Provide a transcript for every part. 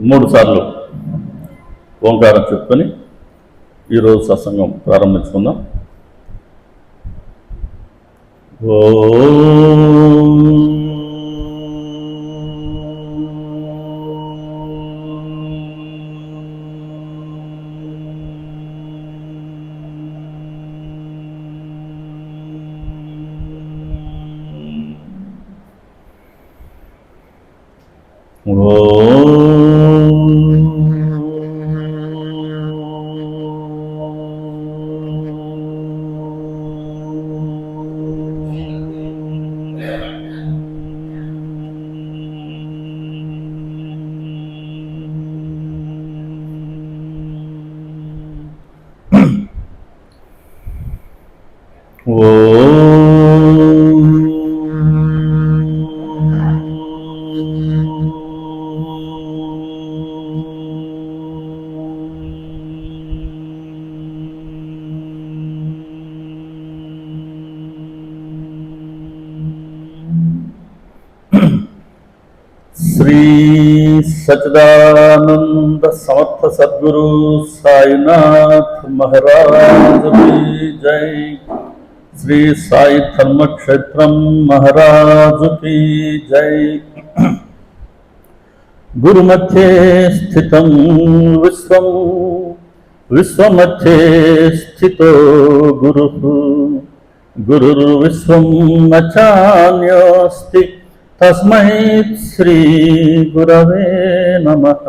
3 సార్లు ఓంకారం చెప్పుకొని ఈరోజు సత్సంగం ప్రారంభించుకుందాం. శ్రీ సచ్చిదానంద సమర్థ సద్గురు సాయినాథ్ మహారాజ్ की जय. శ్రీ సాయి ధర్మక్షేత్రం మహారాజ్ की जय. గురుమధ్యే స్థితం విశ్వం విశ్వమధ్యే స్థితో గురుః గురుర్విశ్వం నచాన్యోస్తి తస్మై శ్రీ గురవే నమః.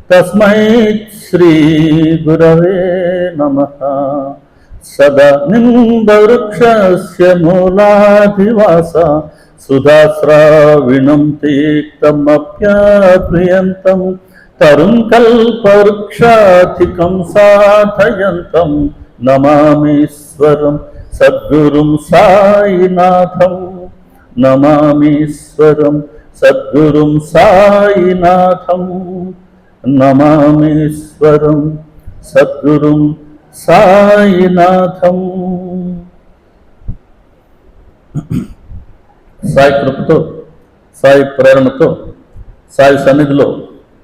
తస్మై శ్రీ గురవే నమః. సదా నింబవృక్షస్య మూలాధివాస సుధాశ్రావిణం తీక్తమప్యాప్రియంతం తరుం కల్పవృక్షాధికం సాధయంతం నమామీశ్వరం సద్గురుం సాయినాథం. నమామీశ్వరం సద్గురుం సాయినాథం. నమామీశ్వరం సద్గురుం సాయినాథం. సాయి కృపతో, సాయి ప్రేరణతో, సాయి సన్నిధిలో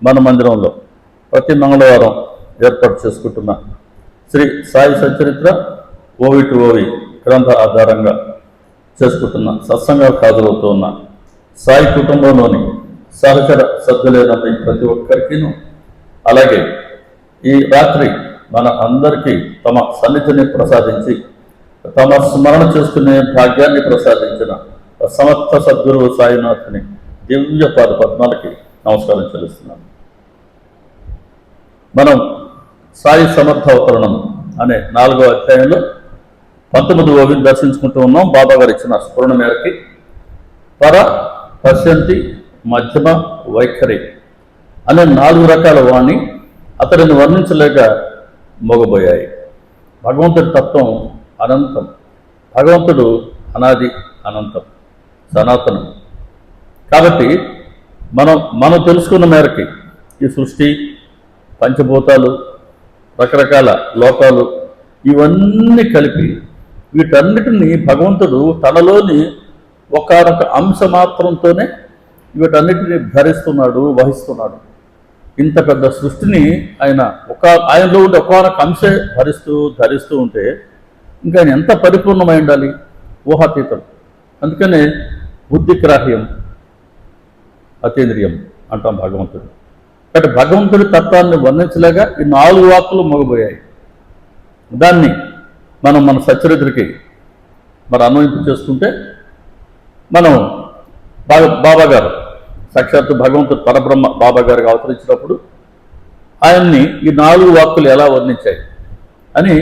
మన మందిరంలో ప్రతి మంగళవారం ఏర్పాటు చేసుకుంటున్న శ్రీ సాయి సచరిత్ర ఓవి టు ఓవి గ్రంథ ఆధారంగా చేసుకుంటున్న సత్సంగాలకు హాజరవుతూ ఉన్న సాయి కుటుంబంలోని సహచర సభ్యులైన ప్రతి ఒక్కరికిను, అలాగే ఈ రాత్రి మన అందరికీ తమ సన్నిధిని ప్రసాదించి తమ స్మరణ చేసుకునే భాగ్యాన్ని ప్రసాదించిన సమర్థ సద్గురువు సాయినాథుని దివ్య పాద పద్మాలకి నమస్కారం చెల్లిస్తున్నాను. మనం సాయి సమర్థ అవతరణం అనే 4వ అధ్యాయంలో 19వ ఓవిని దర్శించుకుంటూ ఉన్నాం. బాబా గారు ఇచ్చిన స్ఫురణ మేరకి పర, పశ్యంతి, మధ్యమ, వైఖరి అనే 4 రకాల వాణి అతడిని వర్ణించలేక మోగబోయాయి. భగవంతుడి తత్వం అనంతం. భగవంతుడు అనాది, అనంతం, సనాతనం. కాబట్టి మనం తెలుసుకున్న మేరకి ఈ సృష్టి, పంచభూతాలు, రకరకాల లోకాలు ఇవన్నీ కలిపి వీటన్నిటిని భగవంతుడు తనలోని ఒకానొక అంశ మాత్రంతోనే వీటన్నిటిని ధరిస్తున్నాడు, వహిస్తున్నాడు. ఇంత పెద్ద సృష్టిని ఆయనలో ఉండే ఒకానొక అంశే ధరిస్తూ ఉంటే ఇంకా ఆయన ఎంత పరిపూర్ణమై ఉండాలి? ఊహాతీతం. అందుకనే బుద్ధిగ్రాహ్యం, అతీంద్రియం అంటాం భగవంతుడు. కాబట్టి భగవంతుడి తత్వాన్ని వర్ణించలేక ఈ 4 వాక్కులు మోగబోయాయి. దాన్ని మనం మన సచరిత్రకి అన్వయింపు చేసుకుంటే మనం బాబా గారు సాక్షాత్తు భగవంతుడు పరబ్రహ్మ బాబా గారికి అవతరించినప్పుడు ఆయన్ని ఈ 4 వాక్కులు ఎలా వర్ణించాయి అని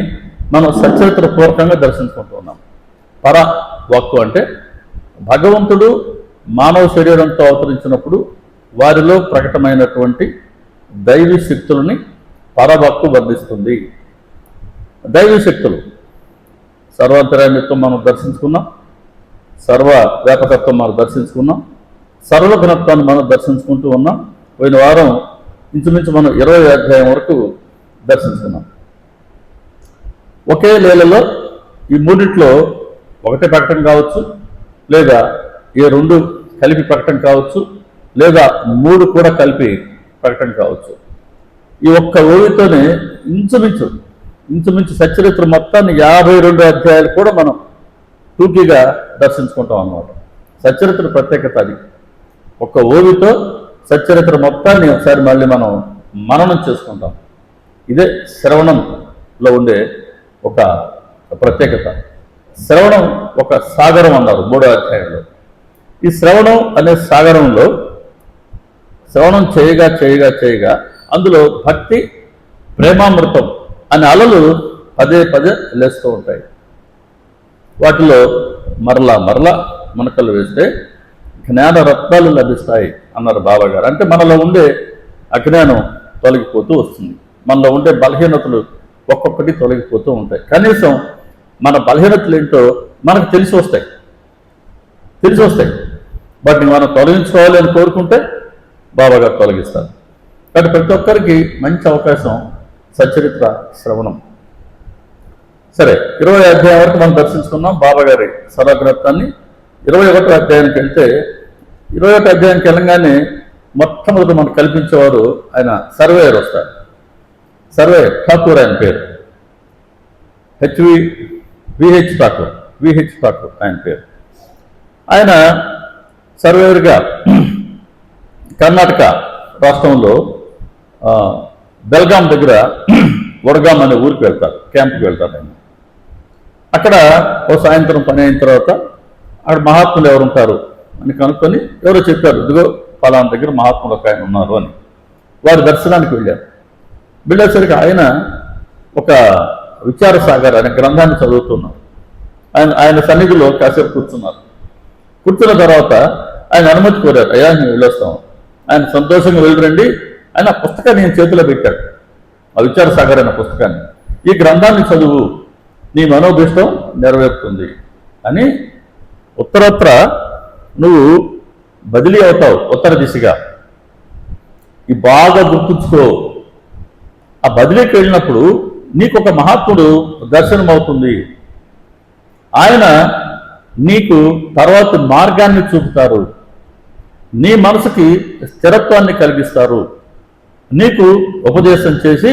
మనం సచరిత్ర పూర్వకంగా దర్శించుకుంటూ ఉన్నాం. పర వాక్కు అంటే భగవంతుడు మానవ శరీరంతో అవతరించినప్పుడు వారిలో ప్రకటమైనటువంటి దైవీ శక్తులని పరవాక్కు వర్ణిస్తుంది. దైవీ శక్తులు సర్వాంతరాయత్వం మనం దర్శించుకున్నాం, సర్వ వ్యాపకత్వం మనం దర్శించుకున్నాం, సర్వఘనత్వాన్ని మనం దర్శించుకుంటూ ఉన్నాం. పోయిన వారం ఇంచుమించు మనం 20వ అధ్యాయం వరకు దర్శించుకున్నాం. ఒకే లీలలో ఈ మూడిట్లో ఒకటే ప్రకటన కావచ్చు, లేదా ఈ 2 కలిపి ప్రకటన కావచ్చు, లేదా 3 కూడా కలిపి ప్రకటన కావచ్చు. ఈ ఒక్క ఓవితోనే ఇంచుమించు సచ్చరిత్ర మొత్తాన్ని 52 అధ్యాయాలు కూడా మనం టూకీగా దర్శించుకుంటాం అన్నమాట. సచ్చరిత్ర ప్రత్యేకత అది. ఒక్క ఓవితో సచ్చరిత్ర మొత్తాన్ని ఒకసారి మళ్ళీ మనం మననం చేసుకుంటాం. ఇదే శ్రవణంలో ఉండే ఒక ప్రత్యేకత. శ్రవణం ఒక సాగరం అన్నారు 3వ అధ్యాయంలో. ఈ శ్రవణం అనే సాగరంలో శ్రవణం చేయగా అందులో భక్తి, ప్రేమామృతం అనే అలలు పదే లేస్తూ ఉంటాయి. వాటిలో మరలా మునకలు వేస్తే జ్ఞాన రత్నాలు లభిస్తాయి అన్నారు బాబా గారు. అంటే మనలో ఉండే అజ్ఞానం తొలగిపోతూ వస్తుంది. మనలో ఉండే బలహీనతలు ఒక్కొక్కటి తొలగిపోతూ ఉంటాయి. కనీసం మన బలహీనతలు ఏంటో మనకు తెలిసి వస్తాయి. వాటిని మనం తొలగించుకోవాలి అని కోరుకుంటే బాబా గారు తొలగిస్తారు. కాబట్టి ప్రతి ఒక్కరికి మంచి అవకాశం సచ్చరిత్ర శ్రవణం. సరే, 20వ అధ్యాయం వరకు మనం దర్శించుకున్నాం బాబా గారి సర్వగ్రంథాన్ని. 21వ అధ్యాయానికి వెళ్తే 21వ అధ్యాయానికి వెళ్ళగానే మొట్టమొదటి మనకు కల్పించేవారు ఆయన సర్వేయర్ వస్తారు. సర్వే ఠాకూర్ ఆయన పేరు. విహెచ్ ఠాకూర్ ఆయన పేరు. ఆయన సర్వేయర్గా కర్ణాటక రాష్ట్రంలో బెల్గాం దగ్గర వడగాం అనే ఊరికి వెళ్తారు, క్యాంప్కి వెళ్తారు. ఆయన అక్కడ ఓ సాయంత్రం పని అయిన తర్వాత అక్కడ మహాత్ములు ఎవరు ఉంటారు అని కనుక్కొని ఎవరో చెప్పారు, ఇదిగో ఫలానా దగ్గర మహాత్ములు ఒక ఆయన ఉన్నారు అని. వారి దర్శనానికి వెళ్ళేసరికి ఆయన ఒక విచారసాగర్ అనే గ్రంథాన్ని చదువుతున్నారు. ఆయన సన్నిధిలో కాసేపు కూర్చున్న తర్వాత ఆయన అనుమతి కోరారు, అయ్యా నేను వెళ్ళొస్తాం. ఆయన సంతోషంగా వెళ్ళరండి. ఆయన ఆ పుస్తకాన్ని నేను చేతిలో పెట్టాడు, ఆ విచారసాగర్ అనే పుస్తకాన్ని. ఈ గ్రంథాన్ని చదువు, నీ మనోభిష్టం నెరవేరుతుంది అని. ఉత్తరత్ర నువ్వు బదిలీ అవుతావు ఉత్తర దిశగా. ఈ బాగా గుర్తుంచుకో. ఆ బదిలీకి వెళ్ళినప్పుడు నీకు ఒక మహాత్ముడు దర్శనం అవుతుంది. ఆయన నీకు తర్వాత మార్గాన్ని చూపుతారు, నీ మనసుకి స్థిరత్వాన్ని కలిగిస్తారు, నీకు ఉపదేశం చేసి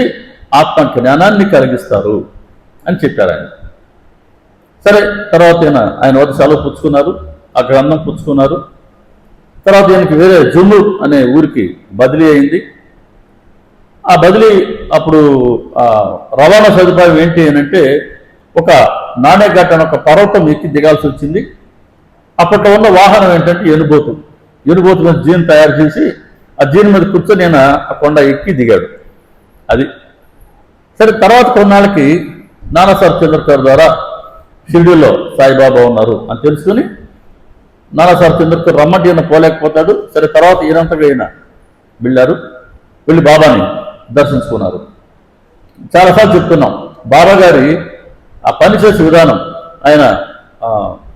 ఆత్మ జ్ఞానాన్ని కలిగిస్తారు అని చెప్పారు ఆయన. సరే, తర్వాత ఆయన వద్ద సెలవు పుచ్చుకున్నారు, ఆ గ్రంథం పుచ్చుకున్నారు. తర్వాత ఈయనకి వేరే జుమ్ము అనే ఊరికి బదిలీ అయింది. ఆ బదిలీ అప్పుడు రవాణా సదుపాయం ఏంటి అని అంటే ఒక నాణేఘాట్ అనే ఒక పర్వతం ఎక్కి దిగాల్సి వచ్చింది. అప్పట్లో ఉన్న వాహనం ఏంటంటే ఎనుబోతు మీద జీన్ తయారు చేసి ఆ జీన్ మీద కూర్చొని నేను ఆ కొండ ఎక్కి దిగాడు. అది సరే. తర్వాత కొన్నాళ్ళకి నానాసాహెబ్ చంద్రకర్ ద్వారా షిరిడీలో సాయిబాబా ఉన్నారు అని తెలుసుకుని నానాసాహెబ్ చంద్రకర్ రమ్మంటే ఈయన పోలేకపోతాడు. సరే, తర్వాత ఈయనంతగా ఈయన వెళ్ళి బాబాని దర్శించుకున్నారు. చాలాసార్లు చెప్తున్నాం, బాబా గారి ఆ పనిచేసే విధానం, ఆయన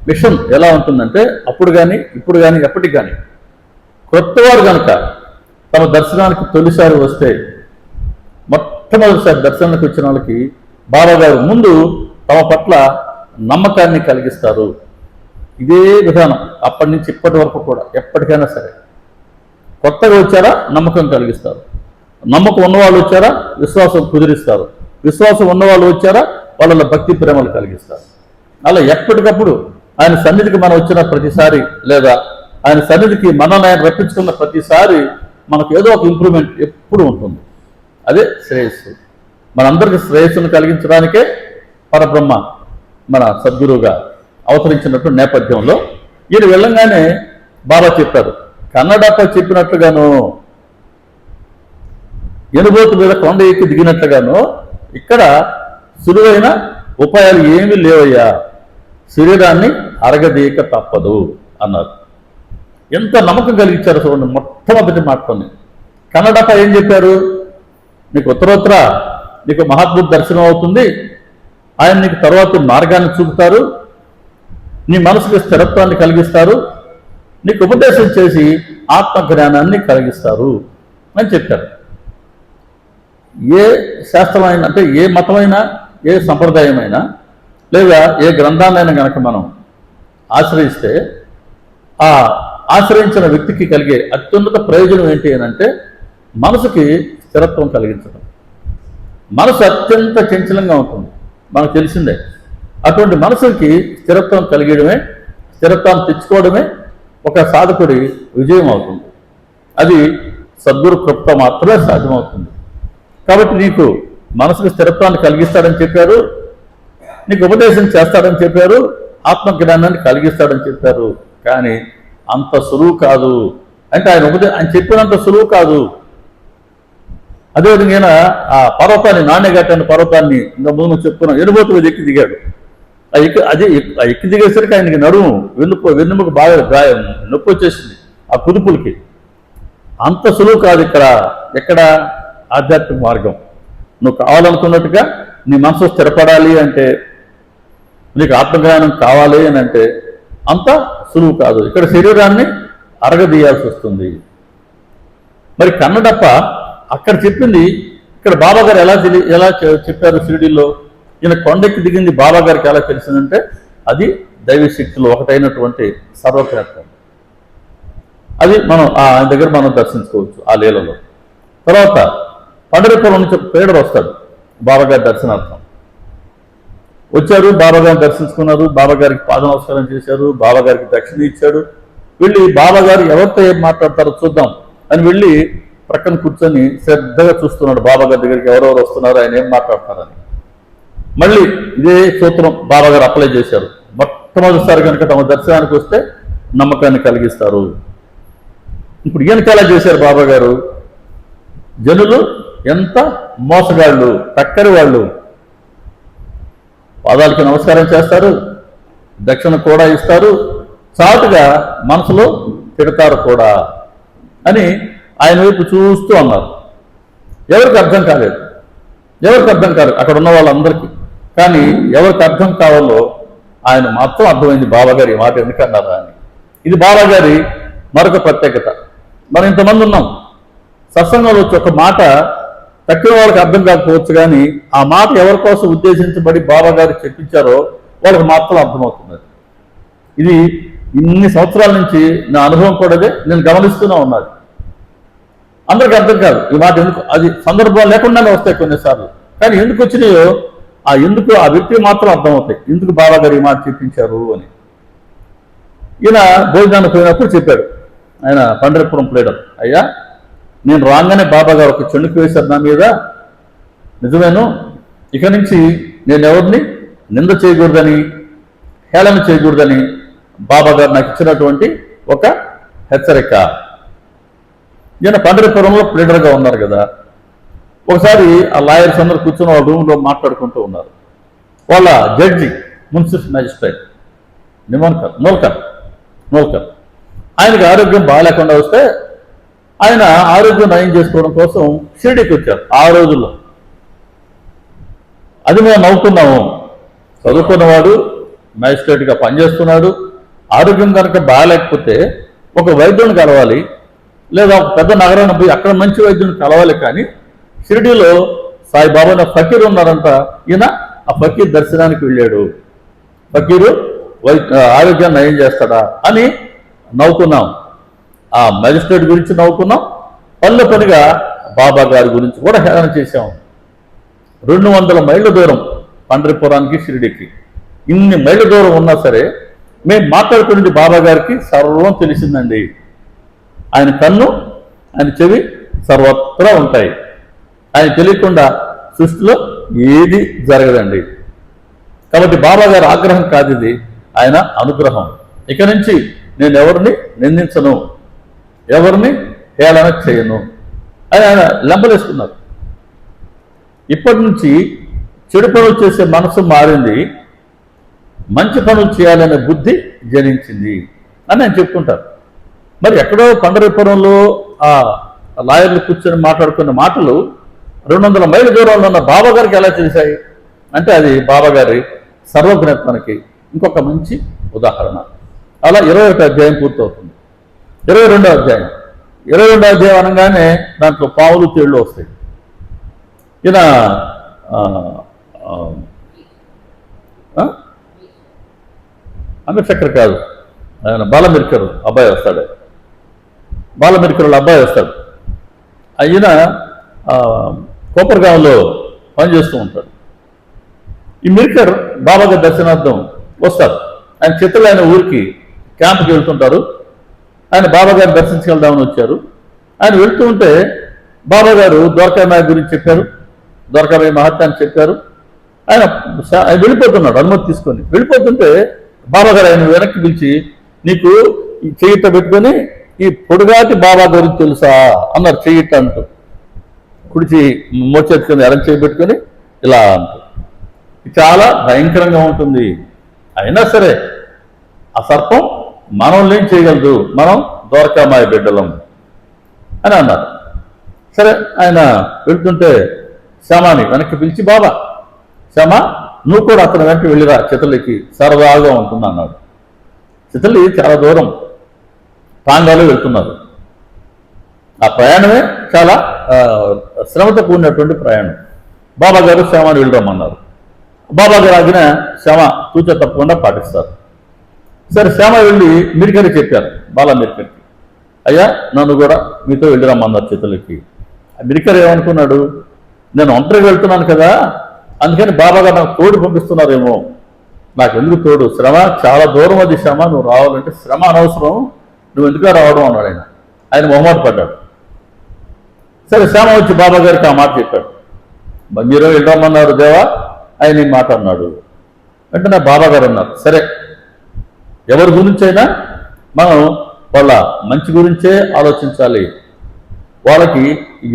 మిషన్ ఎలా ఉంటుందంటే అప్పుడు కానీ ఇప్పుడు కానీ ఎప్పటికి కానీ కొత్తవారు కనుక తమ దర్శనానికి తొలిసారి వస్తే, మొట్టమొదటిసారి దర్శనానికి వచ్చిన వాళ్ళకి బాబా గారు ముందు తమ పట్ల నమ్మకాన్ని కలిగిస్తారు. ఇదే విధానం అప్పటి నుంచి ఇప్పటి వరకు కూడా ఎప్పటికైనా సరే. కొత్తగా వచ్చారా నమ్మకం కలిగిస్తారు, నమ్మకం ఉన్నవాళ్ళు వచ్చారా విశ్వాసం కుదిరిస్తారు, విశ్వాసం ఉన్నవాళ్ళు వచ్చారా వాళ్ళ భక్తి ప్రేమలు కలిగిస్తారు. అలా ఎప్పటికప్పుడు ఆయన సన్నిధికి మనం వచ్చిన ప్రతిసారి, లేదా ఆయన సన్నిధికి మనల్ని ఆయన రప్పించుకున్న ప్రతిసారి మనకు ఏదో ఒక ఇంప్రూవ్మెంట్ ఎప్పుడు ఉంటుంది. అదే శ్రేయస్సు. మనందరికీ శ్రేయస్సును కలిగించడానికే పరబ్రహ్మ మన సద్గురువుగా అవతరించినట్టు నేపథ్యంలో ఈయన వెళ్ళంగానే బాబా చెప్పారు, కన్నడపై చెప్పినట్లుగాను, ఎనుబోతు మీద కొండ ఎక్కి దిగినట్లుగాను ఇక్కడ సులువైన ఉపాయాలు ఏమీ లేవయ్యా, శరీరాన్ని అరగదీయక తప్పదు అన్నారు. ఎంత నమ్మకం కలిగించారు చూడండి. మొట్టమొదటి మాటలోనే కన్నడప ఏం చెప్పారు, నీకు ఉత్తరోత్తర నీకు మహాత్ముడు దర్శనం అవుతుంది, ఆయన నీకు తర్వాత మార్గాన్ని చూపుతారు, నీ మనసుకి స్థిరత్వాన్ని కలిగిస్తారు, నీకు ఉపదేశం చేసి ఆత్మజ్ఞానాన్ని కలిగిస్తారు అని చెప్పారు. ఏ శాస్త్రమైనా, అంటే ఏ మతమైనా, ఏ సంప్రదాయమైనా, లేదా ఏ గ్రంథాన్నైనా కనుక మనం ఆశ్రయిస్తే ఆ ఆశ్రయించిన వ్యక్తికి కలిగే అత్యున్నత ప్రయోజనం ఏంటి అని అంటే మనసుకి స్థిరత్వం కలిగించడం. మనసు అత్యంత చంచలంగా ఉంటుంది, మనకు తెలిసిందే. అటువంటి మనసుకి స్థిరత్వం కలిగడమే, స్థిరత్వాన్ని తెచ్చుకోవడమే ఒక సాధకుడి విజయం అవుతుంది. అది సద్గురు కృపతో మాత్రమే సాధ్యమవుతుంది. కాబట్టి నీకు మనసుకు స్థిరత్వాన్ని కలిగిస్తాడని చెప్పారు, నీకు ఉపదేశం చేస్తాడని చెప్పారు, ఆత్మజ్ఞానాన్ని కలిగిస్తాడని చెప్పారు. కానీ అంత సులువు కాదు. అంటే ఆయన చెప్పినంత సులువు కాదు. అదేవిధంగా ఆ పర్వతాన్ని, నాణ్యగట్టని పర్వతాన్ని ఇంకా ముందు చెప్పుకున్నాం, ఎనుబోతు మీద ఎక్కి దిగాడు. ఆ ఎక్కి దిగేసరికి ఆయనకి నడుము వెన్నుముకు బాగా నొప్పి వచ్చేసింది ఆ కుదుపులకి. అంత సులువు కాదు ఎక్కడ ఆధ్యాత్మిక మార్గం. నువ్వు కావాలనుకున్నట్టుగా నీ మనసు స్థిరపడాలి అంటే, నీకు ఆత్మజ్ఞానం కావాలి అని అంటే అంత సులువు కాదు. ఇక్కడ శరీరాన్ని అరగదీయాల్సి వస్తుంది. మరి కన్నడప్ప అక్కడ చెప్పింది ఇక్కడ బాబాగారు ఎలా చెప్పారు షిరిడీలో, ఈయన కొండెక్కి దిగింది బాబాగారికి ఎలా తెలిసిందంటే అది దైవశక్తిలో ఒకటైనటువంటి సర్వజ్ఞత్వం. అది ఆయన దగ్గర మనం దర్శించుకోవచ్చు ఆ లీలలో. తర్వాత పండరిపురం నుంచి పేడరు వస్తాడు బాబాగారి దర్శనార్థం. వచ్చారు, బాబాగారిని దర్శించుకున్నారు, బాబాగారికి పాద నమస్కారం చేశారు, బాబాగారికి దక్షిణ ఇచ్చాడు. వెళ్ళి బాబాగారు ఎవరితో ఏం మాట్లాడతారో చూద్దాం అని వెళ్ళి ప్రక్కన కూర్చొని శ్రద్ధగా చూస్తున్నాడు బాబాగారి దగ్గరికి ఎవరెవరు వస్తున్నారు, ఆయన ఏం మాట్లాడతారని. మళ్ళీ ఇదే సూత్రం బాబాగారు అప్లై చేశారు. మొట్టమొదటిసారి కనుక తమ దర్శనానికి వస్తే నమ్మకాన్ని కలిగిస్తారు. ఇప్పుడు ఈయనకి ఎలా చేశారు బాబాగారు? జనులు ఎంత మోసగాళ్ళు, టక్కరి వాళ్ళు. పాదాలకి నమస్కారం చేస్తారు, దక్షిణ కూడా ఇస్తారు, చాటుగా మనసులో తిడతారు కూడా అని ఆయన వైపు చూస్తూ అన్నారు. ఎవరికి అర్థం కాలేదు, అక్కడ ఉన్న వాళ్ళందరికీ. కానీ ఎవరికి అర్థం కావాలో ఆయన మాత్రం అర్థమైంది బాబాగారి మాట ఎందుకన్నారా అని. ఇది బాబాగారి మరొక ప్రత్యేకత. మనం ఇంతమంది ఉన్నాం, సత్సంగంలో వచ్చి ఒక మాట తక్కిన వాళ్ళకి అర్థం కాకపోవచ్చు, కానీ ఆ మాట ఎవరి కోసం ఉద్దేశించబడి బాబాగారు చెప్పించారో వాళ్ళకి మాత్రం అర్థమవుతుంది. ఇది ఇన్ని సంవత్సరాల నుంచి నా అనుభవం కూడా నేను గమనిస్తూనే ఉన్నది. అందరికి అర్థం కాదు ఈ మాట ఎందుకు, అది సందర్భం లేకుండానే వస్తాయి కొన్నిసార్లు. కానీ ఎందుకు వచ్చినాయో ఎందుకు ఆ వ్యక్తి మాత్రం అర్థమవుతాయి, ఎందుకు బాబాగారు ఈ మాట చెప్పించారు అని. ఈయన భోజనానికి పోయినప్పుడు చెప్పాడు, ఆయన పండరిపురం ప్లేడర్, అయ్యా నేను రాగానే బాబాగారు ఒక చెణుకు వేశారు నా మీద, నిజమేను. ఇక నుంచి నేను ఎవరిని నింద చేయకూడదని, హేళన చేయకూడదని బాబాగారు నాకు ఇచ్చినటువంటి ఒక హెచ్చరిక. ఈయన పండరిపురంలో ప్లేడర్గా ఉన్నారు కదా. ఒకసారి ఆ లాయర్స్ అందరూ కూర్చొని వాళ్ళ రూమ్లో మాట్లాడుకుంటూ ఉన్నారు. వాళ్ళ జడ్జి మున్సిపల్ మ్యాజిస్ట్రేట్ నోల్కర్ ఆయనకి ఆరోగ్యం బాగాలేకుండా వస్తే ఆయన ఆరోగ్యం నయం చేసుకోవడం కోసం షిరిడీకి వచ్చారు ఆ రోజుల్లో. అది మేము నవ్వుకున్నాము. చదువుకున్నవాడు, మ్యాజిస్ట్రేట్గా పనిచేస్తున్నాడు, ఆరోగ్యం కనుక బాగాలేకపోతే ఒక వైద్యుని కలవాలి, లేదా ఒక పెద్ద నగరాన్ని పోయి అక్కడ మంచి వైద్యుని కలవాలి. కానీ షిరిడీలో సాయిబాబా ఫకీర్ ఉన్నారంట, ఈయన ఆ ఫకీర్ దర్శనానికి వెళ్ళాడు. ఫకీరు ఆరోగ్యాన్ని నయం చేస్తాడా అని నవ్వుకున్నాం. ఆ మ్యాజిస్ట్రేట్ గురించి నవ్వుకున్నాం, పనిగా బాబా గారి గురించి కూడా హేళన చేశాం. 200 మైళ్ళ దూరం పండరిపురానికి షిరిడీకి. ఇన్ని మైళ్ళ దూరం ఉన్నా సరే మేము మాట్లాడుకునేది బాబా గారికి సర్వం తెలిసిందండి. ఆయన కన్ను, ఆయన చెవి సర్వత్రా ఉంటాయి. ఆయన తెలియకుండా సృష్టిలో ఏది జరగదండి. కాబట్టి బాబా గారి ఆగ్రహం కాదు ఇది, ఆయన అనుగ్రహం. ఇక నుంచి నేను ఎవరిని నిందించను, ఎవరిని హేళన చేయను అని ఆయన లెంపలేసుకున్నారు. ఇప్పటి నుంచి చెడు పనులు చేసే మనసు మారింది, మంచి పనులు చేయాలనే బుద్ధి జనించింది అని ఆయన చెప్పుకుంటారు. మరి ఎక్కడో పండరిపురంలో ఆ లాయర్లు కూర్చొని మాట్లాడుకున్న మాటలు 200 మైళ్ళ దూరంలో ఉన్న బాబాగారికి ఎలా తెలిసాయి అంటే అది బాబాగారి సర్వజ్ఞత్వానికి ఇంకొక మంచి ఉదాహరణ. అలా 21వ అధ్యాయం పూర్తవుతుంది. 22వ అధ్యాయం 22వ అధ్యాయం అనగానే దాంట్లో పావులు తేళ్లు వస్తాయి. ఈయన అంగచక్ర కాదు, ఆయన బాలమిరికరు అబ్బాయి వస్తాడు. ఆయన కోపర్గాంలో పనిచేస్తూ ఉంటాడు. ఈ మిర్కర్ బాబాగారి దర్శనార్థం వస్తారు. ఆయన చిత్తలు ఆయన ఊరికి క్యాంప్కి వెళ్తుంటారు. ఆయన బాబాగారిని దర్శించుకెళ్దామని వచ్చారు. ఆయన వెళ్తూ ఉంటే బాబాగారు ద్వారకామాయ గురించి చెప్పారు, ద్వారకామాయ మహత్యాన్ని చెప్పారు. ఆయన వెళ్ళిపోతున్నాడు అనుమతి తీసుకొని. వెళ్ళిపోతుంటే బాబాగారు ఆయన వెనక్కి పిలిచి, నీకు ఈ చెయ్యిట పెట్టుకొని ఈ పొడుగాటి బాబా గురించి తెలుసా అన్నారు. చెయ్యిట అంటూ కుడిచి మోచేతుకొని ఎరం చేయి పెట్టుకొని ఇలా అంటూ. చాలా భయంకరంగా ఉంటుంది. అయినా సరే ఆ సర్పం మనల్ని ఏం చేయగలదు, మనం ద్వారకామాయ బిడ్డలం అని అన్నారు. సరే ఆయన వెళ్తుంటే శ్యామాని వెనక్కి పిలిచి, బాబా శ్యామ, నువ్వు కూడా అతని వెనక్కి వెళ్ళిరా, చితలికి సరదాగా ఉంటుంది అన్నాడు. చితలి చాలా దూరం టాంగాలో వెళ్తున్నారు. ఆ ప్రయాణమే చాలా శ్రమతో కూడినటువంటి ప్రయాణం. బాబా గారు శ్యామాని వెళ్ళరమ్మన్నారు. బాబా గారు ఆగిన శ్యామ తూచ తప్పకుండా పాటిస్తారు. సరే శ్యామ వెళ్ళి మిరికరికి చెప్పారు, బాలా మిరికరికి, అయ్యా నన్ను కూడా మీతో వెళ్ళిరమ్మన్నారు చితలికి. మిరికర్ ఏమనుకున్నాడు, నేను ఒంటరిగా వెళ్తున్నాను కదా, అందుకని బాబా గారు నాకు తోడు పంపిస్తున్నారేమో, నాకు ఎందుకు తోడు, శ్రమ చాలా దూరం అది శ్రమ, నువ్వు రావాలంటే శ్రమ అనవసరం, నువ్వు ఎందుకు రావడం అన్నాడు. ఆయన మొహమాట పడ్డాడు. సరే శ్యామ వచ్చి బాబా గారికి ఆ మాట చెప్పాడు, మీరు వెళ్ళమన్నారు దేవా, ఆయన ఈ మాట అన్నాడు. వెంటనే బాబా గారు అన్నారు, సరే ఎవరి గురించైనా మనం వాళ్ళ మంచి గురించే ఆలోచించాలి, వాళ్ళకి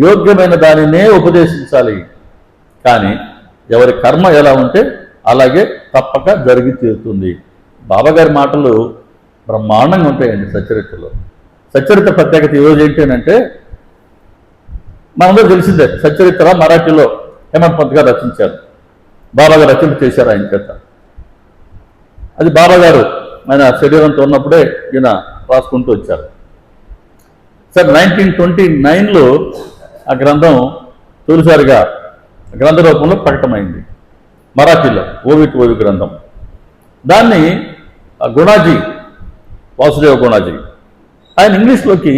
యోగ్యమైన దానినే ఉపదేశించాలి, కానీ ఎవరి కర్మ ఎలా ఉంటే అలాగే తప్పక జరిగి తీరుతుంది. బాబాగారి మాటలు బ్రహ్మాండంగా ఉంటాయండి సచ్చరిత్రలో. సచ్చరిత్ర ప్రత్యేకత ఈరోజు ఏంటంటే, మనందరూ తెలిసిందే, సచ్చరిత్ర మరాఠీలో హేమంత్ పంత్ గారు రచించారు, బాబాగారు రచన చేశారు ఆయన చేత. అది బాబాగారు ఆయన శరీరంతో ఉన్నప్పుడే ఈయన రాసుకుంటూ వచ్చారు. సార్ 1929లో ఆ గ్రంథం తొలిసారిగా గ్రంథ రూపంలో ప్రకటమైంది మరాఠీలో, ఓవిట్ ఓవి గ్రంథం. దాన్ని గుణాజీ, వాసుదేవ గుణాజీ, ఆయన ఇంగ్లీష్లోకి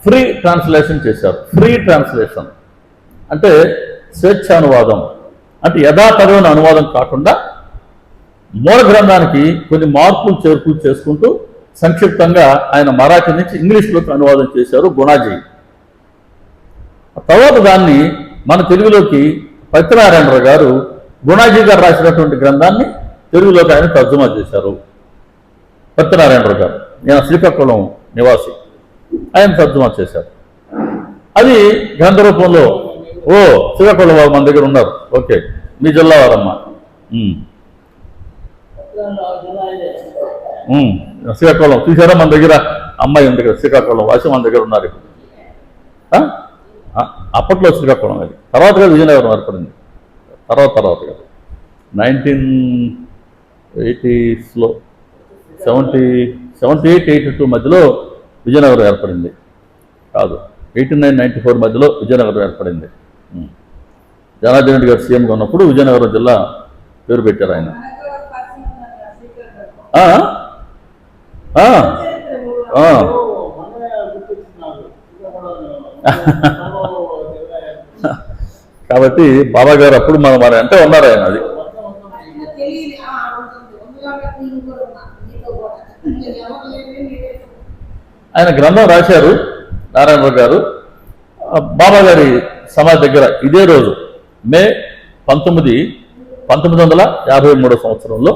ఫ్రీ ట్రాన్స్లేషన్ చేశారు. ఫ్రీ ట్రాన్స్లేషన్ అంటే స్వేచ్ఛానువాదం, అంటే యథాతథమైన అనువాదం కాకుండా మూల గ్రంథానికి కొన్ని మార్పులు చేర్పులు చేసుకుంటూ సంక్షిప్తంగా ఆయన మరాఠీ నుంచి ఇంగ్లీష్లోకి అనువాదం చేశారు గుణాజీ. తర్వాత దాన్ని మన తెలుగులోకి పత్యనారాయణరావు గారు గుణాజీ గారు రాసినటువంటి గ్రంథాన్ని తెలుగులోకి ఆయన తర్జుమా చేశారు. పత్యనారాయణరావు గారు, నేను శ్రీకాకుళం నివాసి, ఆయన తర్జుమా చేశారు. అది గ్రంథ రూపంలో, ఓ శ్రీకాకుళం వారు మన దగ్గర ఉన్నారు, ఓకే మీ జిల్లా వారమ్మా, శ్రీకాకుళం చూసారా, మన దగ్గర అమ్మాయి ఉంది కదా శ్రీకాకుళం వాసి మన దగ్గర ఉన్నారు. అప్పట్లో శ్రీకాకుళం, అది తర్వాత కదా విజయనగరం ఏర్పడింది, తర్వాత కదా 1980sలో 78-82 మధ్యలో విజయనగరం ఏర్పడింది, కాదు 89-94 మధ్యలో విజయనగరం ఏర్పడింది. జనార్దన్ రెడ్డి గారు సీఎంగా ఉన్నప్పుడు విజయనగరం జిల్లా పేరు పెట్టారు ఆయన. కాబట్టి బాబా గారు అప్పుడు మన అంటే ఉన్నారు ఆయన. అది ఆయన గ్రంథం రాశారు నారాయణరావు గారు. బాబా గారి సమాధి దగ్గర ఇదే రోజు మే 1953 సంవత్సరంలో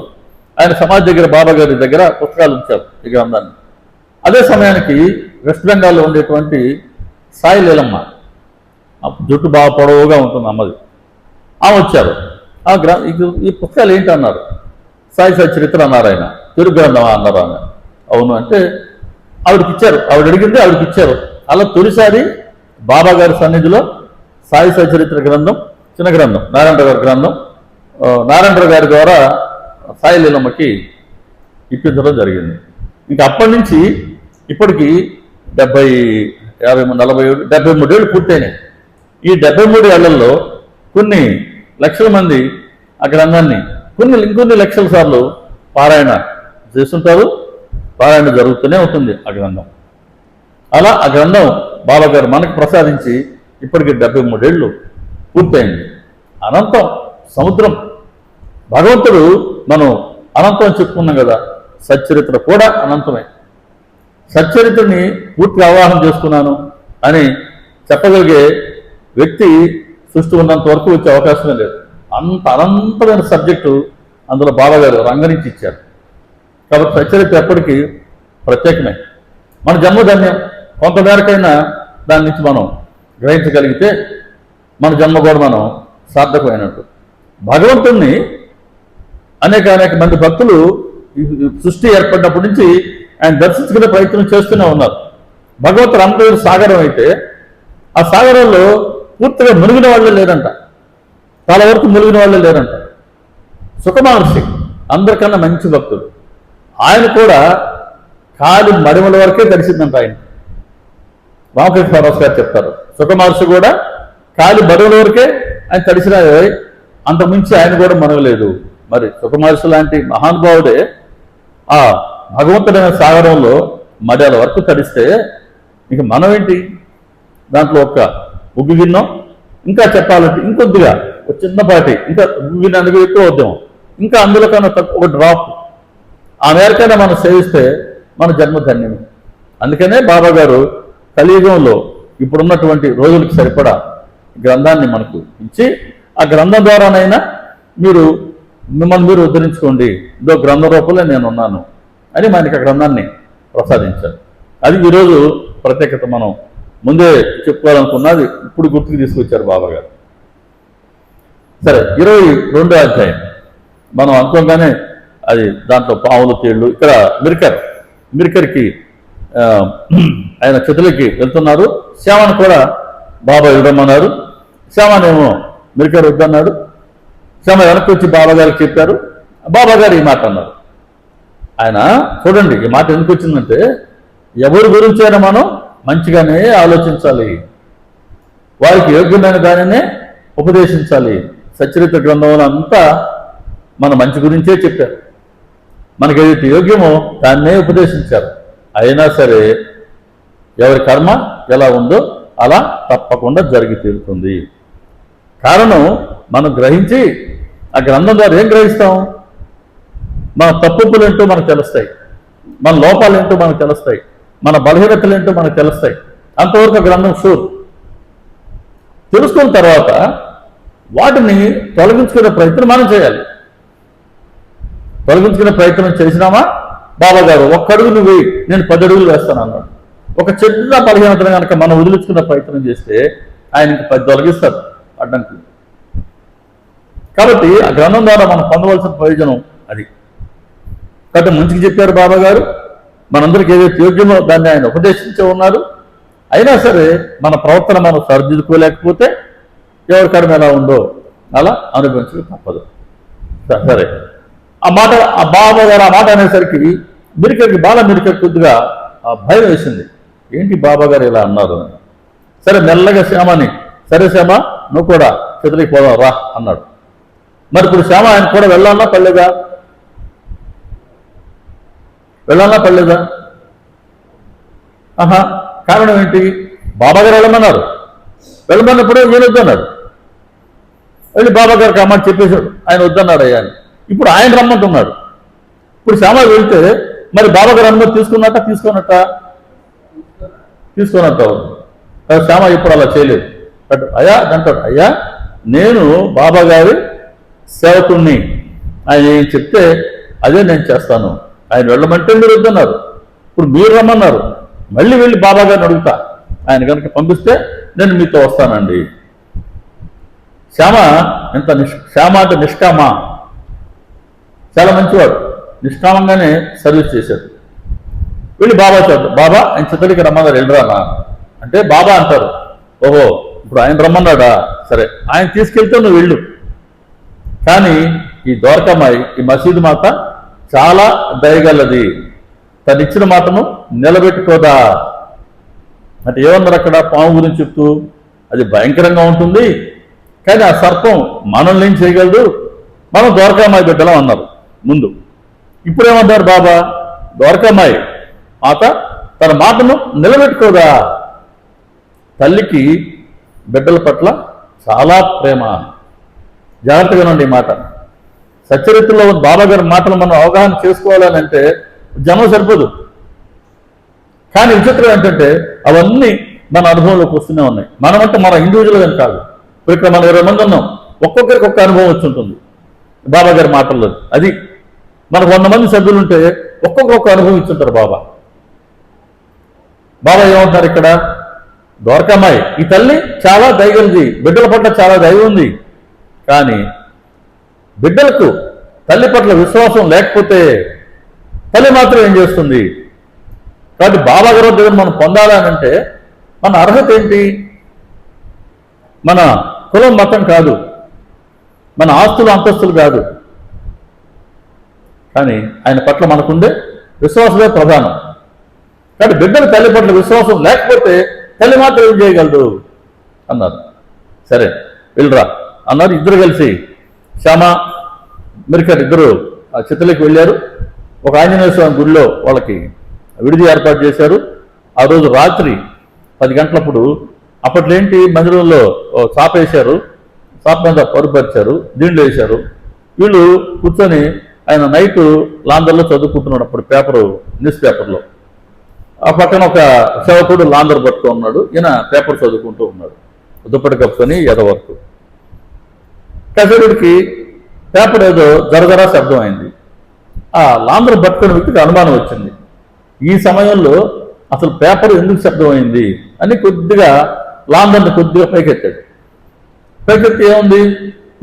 ఆయన సమాధి దగ్గర బాబా గారి దగ్గర పుస్తకాలు ఉంచారు ఈ గ్రంథాన్ని. అదే సమయానికి వెస్ట్ బెంగాల్లో ఉండేటువంటి సాయి లీలమ్మ, జుట్టు బాగా పొడవుగా ఉంటుంది అమ్మది, ఆమె వచ్చారు. ఈ పుస్తకాలు ఏంటి అన్నారు. సాయి సచరిత్ర అన్నారు ఆయన. తెలుగు గ్రంథమా అన్నారు ఆమె. అవును అంటే ఆవిడకి ఇచ్చారు, ఆవిడ అడిగింది ఆవిడకి ఇచ్చారు. అలా తొలిసారి బాబా గారి సన్నిధిలో సాయి సచరిత్ర గ్రంథం, చిన్న గ్రంథం, నారాయణరావు గారి గ్రంథం, నారాయణరావు గారి ద్వారా సాయి లీలమ్మకి ఇప్పించడం జరిగింది. ఇంకా అప్పటి నుంచి ఇప్పటికి 73 ఏళ్ళు పూర్తయినాయి. ఈ 73 ఏళ్లలో కొన్ని లక్షల మంది ఆ గ్రంథాన్ని ఇంకొన్ని లక్షల సార్లు పారాయణ చేస్తుంటారు. పారాయణ జరుగుతూనే ఉంటుంది ఆ గ్రంథం. అలా ఆ గ్రంథం బాబా గారు మనకు ప్రసాదించి ఇప్పటికి 73 ఏళ్ళు పూర్తయింది. అనంతం సముద్రం. భగవంతుడు మనం అనంతం చెప్పుకున్నాం కదా, సచ్చరిత్ర కూడా అనంతమే. సచ్చరిత్రని పూర్తిగా అవగాహన చేసుకున్నాను అని చెప్పగలిగే వ్యక్తి సృష్టి ఉన్నంత వరకు వచ్చే అవకాశమే లేదు. అంత అనంతమైన సబ్జెక్టు అందులో బాబా గారు రంగరించి ఇచ్చారు. కాబట్టి సచ్చరిత్ర ఎప్పటికీ ప్రత్యేకమే. మన జన్మధన్యం. కొంతమేరకైనా దాని నుంచి మనం గ్రహించగలిగితే మన జన్మ కూడా మనం సార్థకమైనట్టు. భగవంతుణ్ణి అనేక మంది భక్తులు సృష్టి ఏర్పడినప్పటి నుంచి ఆయన దర్శించుకునే ప్రయత్నం చేస్తూనే ఉన్నారు. భగవంతుడు అంతటి సాగరం అయితే ఆ సాగరంలో పూర్తిగా మునిగిన వాళ్ళే లేరంట, చాలా వరకు మునిగిన వాళ్ళే లేరంట. సుఖమహర్షి అందరికన్నా మంచి భక్తుడు. ఆయన కూడా కాలి మడిమల వరకే తడిసిందంట. ఆయన రామకృష్ణ గారు చెప్తారు, సుఖమహర్షి కూడా కాలి మడిమల వరకే ఆయన తడిసిన, అంతకుమించి ఆయన కూడా మనగలేదు. మరి సుఖమహర్షి లాంటి మహానుభావుడే ఆ భగవంతుడైన సాగరంలో మడ్యాల వరకు తడిస్తే ఇక మనం ఏంటి? దాంట్లో ఒక ఉగ్గు గిన్నం, ఇంకా చెప్పాలంటే ఇంకొద్దిగా ఒక చిన్నపాటి, ఇంకా ఉగ్గు గిన్నె అందుకు ఎక్కువ వద్దాం, ఇంకా అందులో కన్నా ఒక డ్రాప్ ఆ మేరకైనా మనం సేవిస్తే మన జన్మ ధన్యమే. అందుకనే బాబా గారు కలియుగంలో ఇప్పుడున్నటువంటి రోజులకు సరిపడా గ్రంథాన్ని మనకు ఇచ్చి, ఆ గ్రంథం ద్వారానైనా మిమ్మల్ని మీరు ఉద్ధరించుకోండి, ఇదో గ్రంథ రూపంలో నేను ఉన్నాను అని మనకి ఆ గ్రంథాన్ని ప్రసాదించారు. అది ఈరోజు ప్రత్యేకత. మనం ముందే చెప్పుకోవాలనుకున్నది ఇప్పుడు గుర్తుకు తీసుకొచ్చారు బాబా గారు. సరే, 22వ అధ్యాయం మనం అనుకోగానే అది దాంట్లో పావులు తేళ్లు. ఇక్కడ మిరికర్కి ఆయన చెతులకి వెళ్తున్నారు. శ్యామను కూడా బాబా ఇవ్వమన్నారు. శ్యామనేమో మిరికర్ వద్దన్నాడు. శ్యామ వెనక్కి వచ్చి బాబా గారికి చెప్పారు. బాబా గారు ఈ మాట అన్నారు. ఆయన చూడండి, ఈ మాట ఎందుకు వచ్చిందంటే, ఎవరి గురించైనా మనం మంచిగానే ఆలోచించాలి, వారికి యోగ్యమైన దానినే ఉపదేశించాలి. సచ్చరిత్ర గ్రంథంలో అంతా మన మంచి గురించే చెప్పారు. మనకి ఏదైతే యోగ్యమో దాన్నే ఉపదేశించారు. అయినా సరే ఎవరి కర్మ ఎలా ఉందో అలా తప్పకుండా జరిగి తీరుతుంది. కారణం మనం గ్రహించి ఆ గ్రంథం ద్వారా ఏం గ్రహిస్తాం? మన తప్పులు ఏంటో మనకు తెలుస్తాయి, మన లోపాలు ఏంటో మనకు తెలుస్తాయి, మన బలహీనతలు ఏంటో మనకు తెలుస్తాయి. అంతవరకు గ్రంథం షూర్. తెలుసుకున్న తర్వాత వాటిని తొలగించుకునే ప్రయత్నం మనం చేయాలి. తొలగించుకునే ప్రయత్నం చేసినామా? బాబా గారు 1 అడుగు నువ్వు వేయి, నేను 10 అడుగులు వేస్తాను అన్నాడు. ఒక చిన్న బలహీనతను కనుక మనం వదిలించుకునే ప్రయత్నం చేస్తే ఆయన ఇంక 10 తొలగిస్తాడు అడ్డంకులు. కాబట్టి ఆ గ్రంథం ద్వారా మనం పొందవలసిన ప్రయోజనం అది. కాబట్టి మంచిగా చెప్పారు బాబా గారు. మనందరికీ ఏదైతే యోగ్యమో దాన్ని ఆయన ఉపదేశించే ఉన్నారు. అయినా సరే మన ప్రవర్తన మనం సరిదిద్దుకోలేకపోతే ఎవరి కర్మ ఎలా ఉందో అలా అనుభవించడం తప్పదు. సరే, ఆ బాబా గారు ఆ మాట అనేసరికి మిరికర్ కొద్దిగా భయం వేసింది. ఏంటి బాబా గారు ఇలా అన్నారు అని. సరే, మెల్లగా శ్యామని, సరే శ్యామ నువ్వు కూడా చెదరికి పోదాం రా అన్నాడు. మరి ఇప్పుడు శ్యామ ఆయన కూడా వెళ్ళాలన్నా పడలేదా? ఆహా, కారణం ఏంటి? బాబా గారు వెళ్ళమన్నారు. వెళ్ళమన్నప్పుడు నేను వద్దన్నాడు. వెళ్ళి బాబా గారికి అమ్మ చెప్పేశాడు, ఆయన వద్దన్నాడు అయ్యా అని. ఇప్పుడు ఆయన రమ్మంటున్నాడు. ఇప్పుడు శ్యామ వెళ్తే మరి బాబా గారు అనుమతి తీసుకున్నట్ట శ్యామ ఇప్పుడు అలా చేయలేదు. అయ్యా అంటాడు, అయ్యా నేను బాబా గారి సేవకుణ్ణి, ఆయన ఏం చెప్తే అదే నేను చేస్తాను. ఆయన వెళ్ళమంటే మీరు వద్దన్నారు, ఇప్పుడు మీరు రమ్మన్నారు. మళ్ళీ వెళ్ళి బాబా గారిని అడుగుతా, ఆయన కనుక పంపిస్తే నేను మీతో వస్తానండి. శ్యామ శ్యామ అంటే నిష్కామ, చాలా మంచివాడు. నిష్కామంగానే సర్వీస్ చేశాడు. వెళ్ళి బాబా చూద్దాం, బాబా ఆయన చిత్తడికి రమ్మన్నారు, వెళ్ళరానా అంటే బాబా అంటారు, ఓహో ఇప్పుడు ఆయన రమ్మన్నాడా, సరే ఆయన తీసుకెళ్తే నువ్వు వెళ్ళు. కానీ ఈ ద్వారకామాయి, ఈ మసీదు మాత చాలా దయగలది, తనిచ్చిన మాటను నిలబెట్టుకోదా అంటే ఏమన్నారు అక్కడ? పాము గురించి చెప్తూ అది భయంకరంగా ఉంటుంది, కానీ ఆ సర్పం మనల్ని ఏం చేయగలదు, మనం ద్వారకామాయి బిడ్డలం అన్నారు ముందు. ఇప్పుడేమంటారు బాబా? ద్వారకామాయి మాత తన మాటను నిలబెట్టుకోదా. తల్లికి బిడ్డల పట్ల చాలా ప్రేమ. జాగ్రత్తగా ఉండి ఈ మాట. సచ్చరిత్రలో బాబా గారి మాటలు మనం అవగాహన చేసుకోవాలని అంటే జనం సరిపోదు. కానీ విచిత్రం ఏంటంటే అవన్నీ మన అనుభవంలోకి వస్తూనే ఉన్నాయి. మనమంటే మన ఇండివిజువల్గా కాదు. ఇప్పుడు ఇక్కడ మనం 20 మంది ఉన్నాం, ఒక్కొక్కరికి ఒక్క అనుభవం వచ్చి ఉంటుంది బాబా గారి మాటల్లో. అది మనకు 100 మంది సభ్యులు ఉంటే ఒక్కొక్క అనుభవం ఇచ్చుంటారు బాబా. బాబా ఏమంటారు ఇక్కడ? ద్వారకామాయి ఈ తల్లి చాలా దయగలిది, బిడ్డల పట్ల చాలా దయ ఉంది. కానీ బిడ్డలకు తల్లి పట్ల విశ్వాసం లేకపోతే తల్లి మాత్రం ఏం చేస్తుంది? కాబట్టి బాబా గారి దగ్గర మనం పొందాలనంటే మన అర్హత ఏంటి? మన కులం మతం కాదు, మన ఆస్తులు అంతస్తులు కాదు, కానీ ఆయన పట్ల మనకుండే విశ్వాసమే ప్రధానం. కాబట్టి బిడ్డలు తల్లి పట్ల విశ్వాసం లేకపోతే తల్లి మాత్రం ఏం చేయగలదు అన్నారు. సరే వెళ్ళరా అన్నారు. ఇద్దరు కలిసి శ్యామ మిరికట్ ఇద్దరు ఆ చిత్తలకి వెళ్ళారు. ఒక ఆంజనేయ స్వామి గుడిలో వాళ్ళకి విడిది ఏర్పాటు చేశారు. ఆ రోజు రాత్రి 10 గంటలప్పుడు అప్పట్లో ఏంటి మందిరంలో చాప వేశారు, చాప మీద పరుపరిచారు, దీంట్లో వేశారు. వీళ్ళు కూర్చొని ఆయన నైట్ లాందర్లో చదువుకుంటున్నాడు. అప్పుడు న్యూస్ పేపర్లో ఆ పక్కన ఒక సేవకుడు లాందర్ పట్టుకొని ఉన్నాడు, ఈయన పేపర్ చదువుకుంటూ ఉన్నాడు దుప్పటి కప్పుకొని ఎదవరకు. కసరుడికి పేపర్ ఏదో జరజరా శబ్దం అయింది. ఆ లాందర్ పట్టుకునే వ్యక్తికి అనుమానం వచ్చింది. ఈ సమయంలో అసలు పేపర్ ఎందుకు శబ్దం అయింది అని కొద్దిగా లాందర్ని కొద్దిగా పైకెత్తాడు. పైకెత్తి ఏముంది,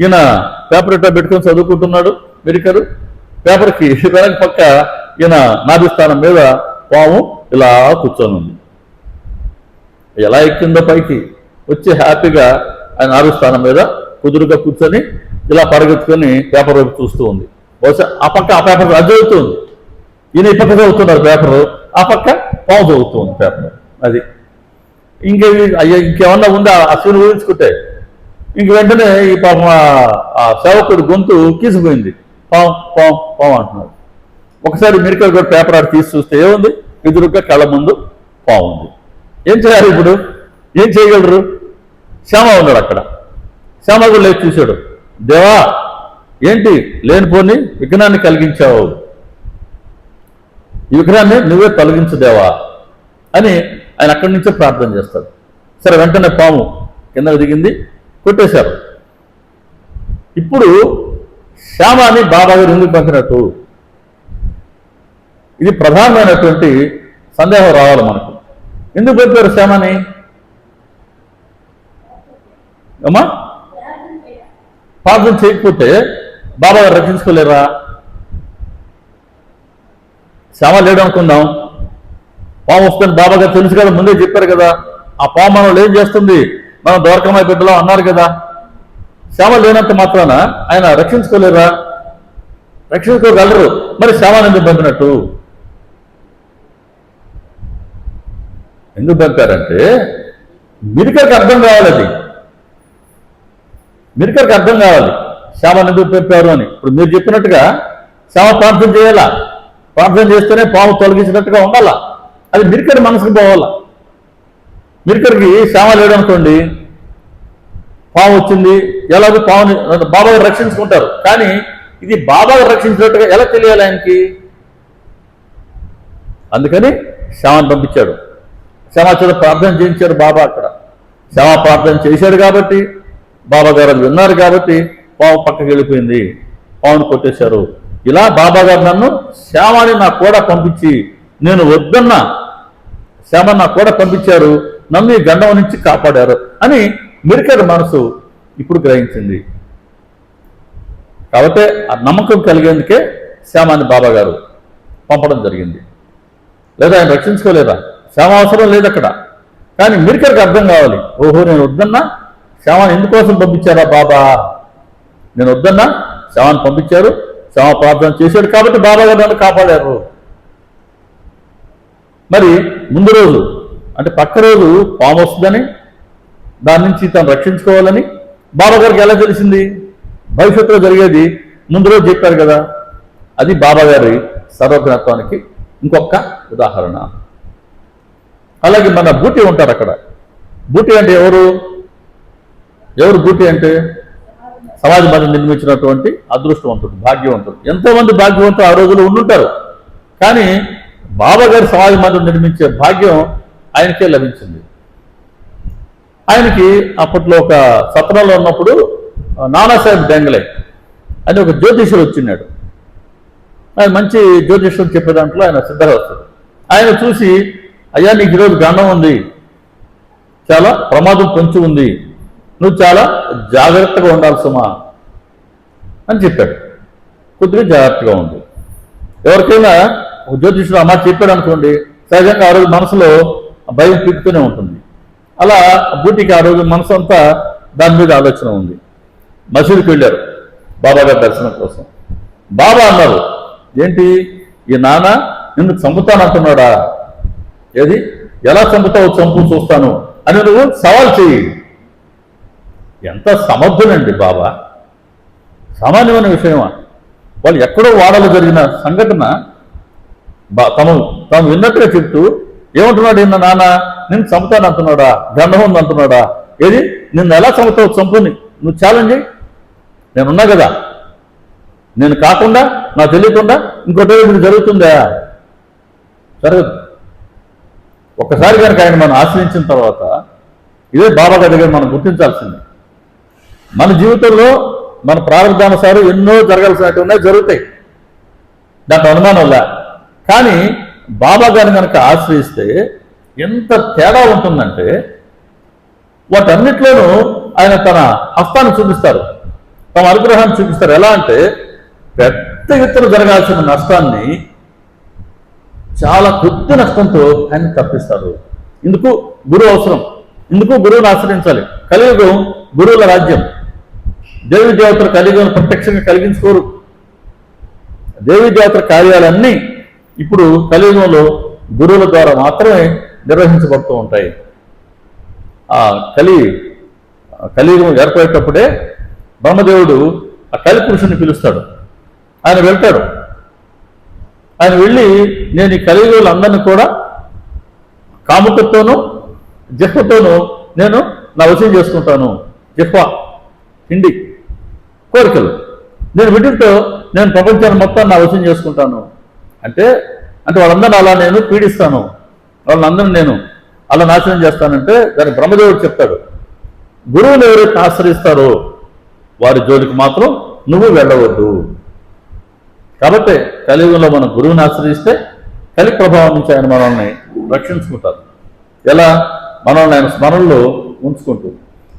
ఈయన పేపర్ ఇట్టా పెట్టుకొని చదువుకుంటున్నాడు మెరికరు. పేపర్కి వెనక పక్క ఈయన నాభిస్థానం మీద పాము ఇలా కూర్చొని ఉంది. ఎలా ఎక్కిందో పైకి వచ్చి హ్యాపీగా ఆయన నాభిస్థానం మీద కుదురుగా కూర్చొని ఇలా పరిగెత్తుకొని పేపర్ వైపు చూస్తూ ఉంది. బహుశా ఆ పక్క ఆ పేపర్ అది చదువుతుంది, ఈయన ఈ పక్క చదువుతున్నారు పేపరు, ఆ పక్క పాము చదువుతుంది పేపర్. అది ఇంకేమన్నా ఉందా ఆ సీన్ ఊహించుకుంటే? ఇంక వెంటనే ఈ పాపం ఆ సేవకుడు గొంతు కీసిపోయింది. పాము పాము పాము అంటున్నాడు. ఒకసారి మిరికల్ కూడా పేపర్ ఆడి తీసి చూస్తే ఏముంది? ఎదురుగా కళ్ళ ముందు పాము ఉంది. ఏం చేయాలి ఇప్పుడు? ఏం చేయగలరు? శ్యామ ఉన్నాడు అక్కడ. శ్యామ కూడా లేచి చూశాడు. దేవా ఏంటి లేనిపోని విఘ్నాన్ని కలిగించావు, ఈ విఘ్నాన్ని నువ్వే తొలగించు దేవా అని ఆయన అక్కడి నుంచే ప్రార్థన చేస్తాడు. సరే వెంటనే పాము కింద దిగింది, కొట్టేశారు. ఇప్పుడు శ్యామాని బాబా గారు ఎందుకు పంపినట్టు? ఇది ప్రధానమైనటువంటి సందేహం రావాలి మనకు. ఎందుకు పంపారు శ్యామాని? అమ్మా ప్రార్థన చేయకపోతే బాబా గారు రక్షించుకోలేరా? శ్యామ లేడు అనుకుందాం, పాము వస్తుంది బాబా గారు తెలుసు కదా, ముందే చెప్పారు కదా. ఆ పాము మనం ఏం చేస్తుంది? మనం ద్వారకామాయి బిడ్డలో అన్నారు కదా. శ్యామ లేనంత మాత్రాన ఆయన రక్షించుకోలేరా? రక్షించుకోగలరు. మరి శ్యామను ఎందుకు పంపినట్టు? ఎందుకు పంపారంటే మిరికర్కి అర్థం కావాలి. అది మిరికర్కి అర్థం కావాలి శ్యామను ఎందుకు పంపారు అని. ఇప్పుడు మీరు చెప్పినట్టుగా శ్యామ ప్రార్థన చేయాలా, ప్రార్థన చేస్తేనే పాము తొలగించినట్టుగా ఉండాలా. అది మిరికర్ మనసుకు పోవాలా. మిరికర్కి శ్యామ లేడనుకోండి, పాము వచ్చింది, ఎలాగో పాముని బాబా గారు రక్షించుకుంటారు. కానీ ఇది బాబా గారు రక్షించినట్టుగా ఎలా తెలియాలి ఆయనకి? అందుకని శ్యామను పంపించాడు. శ్యామ చేత ప్రార్థన చేయించారు బాబా అక్కడ. శ్యామ ప్రార్థన చేశాడు కాబట్టి, బాబా గారు అది విన్నారు కాబట్టి పాము పక్కకి వెళ్ళిపోయింది, పామును కొట్టేశారు. ఇలా బాబా గారు నన్ను శ్యామని నా కూడా పంపించి, నేను వద్దన్నా శ్యామని నా కూడా పంపించారు, నన్ను ఈ గండం నుంచి కాపాడారు అని మిరికర్ మనసు ఇప్పుడు గ్రహించింది. కాబట్టి ఆ నమ్మకం కలిగేందుకే శ్యామాని బాబా గారు పంపడం జరిగింది. లేదా ఆయన రక్షించుకోలేదా? శ్యామ అవసరం లేదు అక్కడ. కానీ మిరికర్కి అర్థం కావాలి, ఓహో నేను వద్దన్నా శ్యామాని ఎందుకోసం పంపించారా బాబా? నేను వద్దన్నా శ్యామాని పంపించారు, శ్యామ ప్రార్థన చేశాడు కాబట్టి బాబా గారు నన్ను కాపాడారు. మరి ముందు రోజు అంటే పక్క రోజు పాము వస్తుందని, దాని నుంచి తను రక్షించుకోవాలని బాబా గారికి ఎలా తెలిసింది? భవిష్యత్తులో జరిగేది ముందు రోజు చెప్పారు కదా. అది బాబా గారి సర్వజ్ఞత్వానికి ఇంకొక ఉదాహరణ. అలాగే మన బూటి ఉంటారు అక్కడ. బూటి అంటే ఎవరు బూటి అంటే సమాజ మందిరం నిర్మించినటువంటి అదృష్టవంతుడు, భాగ్యవంతుడు. ఎంతోమంది భాగ్యవంతులు ఆ రోజుల్లో ఉండుంటారు, కానీ బాబా గారి సమాజ మందిరం నిర్మించే భాగ్యం ఆయనకే లభించింది. ఆయనకి అప్పట్లో ఒక సత్రంలో ఉన్నప్పుడు నానాసాహెబ్ డెంగలే అని ఒక జ్యోతిషుడు వచ్చినాడు. ఆయన మంచి జ్యోతిష్యం చెప్పే దాంట్లో ఆయన సిద్ధహస్తుడు. ఆయన చూసి, అయ్యా నీకు ఈరోజు గండం ఉంది, చాలా ప్రమాదం పొంచి ఉంది, నువ్వు చాలా జాగ్రత్తగా ఉండాలి సుమా అని చెప్పాడు. కొద్దిగా జాగ్రత్తగా ఉంది. ఎవరికైనా ఒక జ్యోతిషుడు ఆ మాట చెప్పాడు అనుకోండి, సహజంగా ఆ రోజు మనసులో భయం పీకుతూనే ఉంటుంది. అలా బూటికి ఆ రోజు మనసు అంతా దాని మీద ఆలోచన ఉంది. మసీదుకి వెళ్ళారు బాబా గారి దర్శనం కోసం. బాబా అన్నారు, ఏంటి ఈ నాన్న నిన్ను చంపుతానంటున్నాడా? ఏది ఎలా చంపుతావో చంపు చూస్తాను అని నువ్వు సవాల్ చెయ్యి. ఎంత సమర్థులండి బాబా! సామాన్యమైన విషయమా? వాళ్ళు ఎక్కడో వాడలో జరిగిన సంఘటన తాము విన్నట్టుగా చెప్తూ ఏమంటున్నాడు, నిన్న నాన్న నిన్ను చంపుతాను అంటున్నాడా? గండం ఉంది అంటున్నాడా? ఏది నిన్ను ఎలా చంపుతావు? చంపుని నువ్వు ఛాలెంజ్ చేయి, నేనున్నా కదా. నేను కాకుండా నాకు తెలియకుండా ఇంకోటి ఇది జరుగుతుందా? జరగదు. ఒక్కసారి కనుక ఆయన మనం ఆశ్రయించిన తర్వాత ఇదే బాబా గారి దగ్గర మనం గుర్తించాల్సింది. మన జీవితంలో మన ప్రారంభానుసారం ఎన్నో జరగాల్సినవి ఉన్నాయి, జరుగుతాయి, దాంట్లో అనుమానం లే. కానీ బాబా గారిని కనుక ఆశ్రయిస్తే ఎంత తేడా ఉంటుందంటే వాటన్నిటిలోనూ ఆయన తన హస్తాన్ని చూపిస్తారు, తమ అనుగ్రహాన్ని చూపిస్తారు. ఎలా అంటే పెద్ద ఎత్తున జరగాల్సిన నష్టాన్ని చాలా కొద్ది నష్టంతో ఆయన తప్పిస్తారు. ఇందుకు గురువు అవసరం, ఇందుకు గురువుని ఆశ్రయించాలి. కలియుగం గురువుల రాజ్యం. దేవీ దేవతల కలియుగం ప్రత్యక్షంగా కలిగించుకోరు. దేవీ దేవతల కార్యాలన్నీ ఇప్పుడు కలియుగంలో గురువుల ద్వారా మాత్రమే నిర్వహించబడుతూ ఉంటాయి. ఆ కలియుగం ఏర్పడేటప్పుడే బ్రహ్మదేవుడు ఆ కలిపురుషుని పిలుస్తాడు. ఆయన వెళ్తాడు. ఆయన వెళ్ళి, నేను ఈ కలియుగంలో అందరినీ కూడా కాముకతోనూ జిహ్వతోనూ నేను నా వశం చేసుకుంటాను. జిహ్వ హిండి కోరికలు, నేను వీటితో నేను ప్రపంచాన్ని మొత్తం నా వశం చేసుకుంటాను. అంటే వాళ్ళందరినీ అలా నేను పీడిస్తాను, వాళ్ళందరినీ నేను అలా నాశనం చేస్తానంటే దాన్ని బ్రహ్మదేవుడు చెప్తాడు. గురువుని ఎవరైతే ఆశ్రయిస్తారో వారి జోలికి మాత్రం నువ్వు వెళ్ళవద్దు. కాబట్టి కలియుగంలో మనం గురువుని ఆశ్రయిస్తే కలి ప్రభావం నుంచి ఆయన మనల్ని రక్షించుకుంటారు. ఎలా? మనల్ని ఆయన స్మరణలో ఉంచుకుంటూ.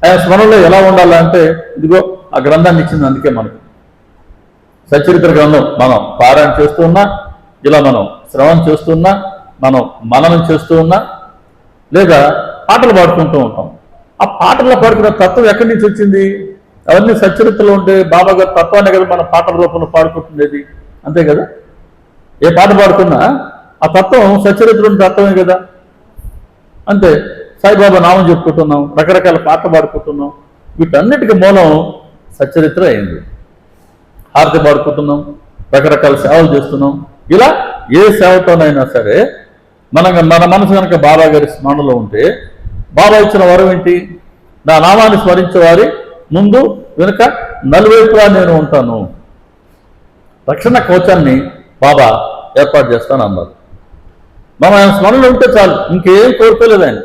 ఆయన స్మరణలో ఎలా ఉండాలంటే ఇదిగో ఆ గ్రంథాన్ని ఇచ్చింది. అందుకే మనకు సచరిత్ర గ్రంథం మనం పారాయణ చేస్తూ ఉన్నా, ఇలా మనం శ్రవణం చేస్తున్నా, మనం మననం చేస్తూ ఉన్నా, లేదా పాటలు పాడుకుంటూ ఉంటాం. ఆ పాటల్లో పాడుకున్న తత్వం ఎక్కడి నుంచి వచ్చింది? అవన్నీ సచరిత్రలో ఉంటే బాబా గారి తత్వాన్ని కదా మన పాటల రూపంలో పాడుకుంటుండేది, అంతే కదా. ఏ పాట పాడుకున్నా ఆ తత్వం సచరిత్రలోని తత్వమే కదా. అంతే. సాయిబాబా నామం చెప్పుకుంటున్నాం, రకరకాల పాటలు పాడుకుంటున్నాం, వీటన్నిటికీ మూలం సచరిత్ర అయింది. హారతి పాడుకుంటున్నాం, రకరకాల సేవలు చేస్తున్నాం. ఇలా ఏ సేవతోనైనా సరే మన మనసు కనుక బాబా గారి స్మరణలో ఉంటే, బాబా ఇచ్చిన వరం ఏంటి? నా నామాన్ని స్మరించే వారి ముందు వెనుక నలువైపులా నేను ఉంటాను. రక్షణ కవచాన్ని బాబా ఏర్పాటు చేస్తాను అన్నారు. మనం ఆయన స్మరణలో ఉంటే చాలు, ఇంకేం కోరుకోలేదు. ఆయన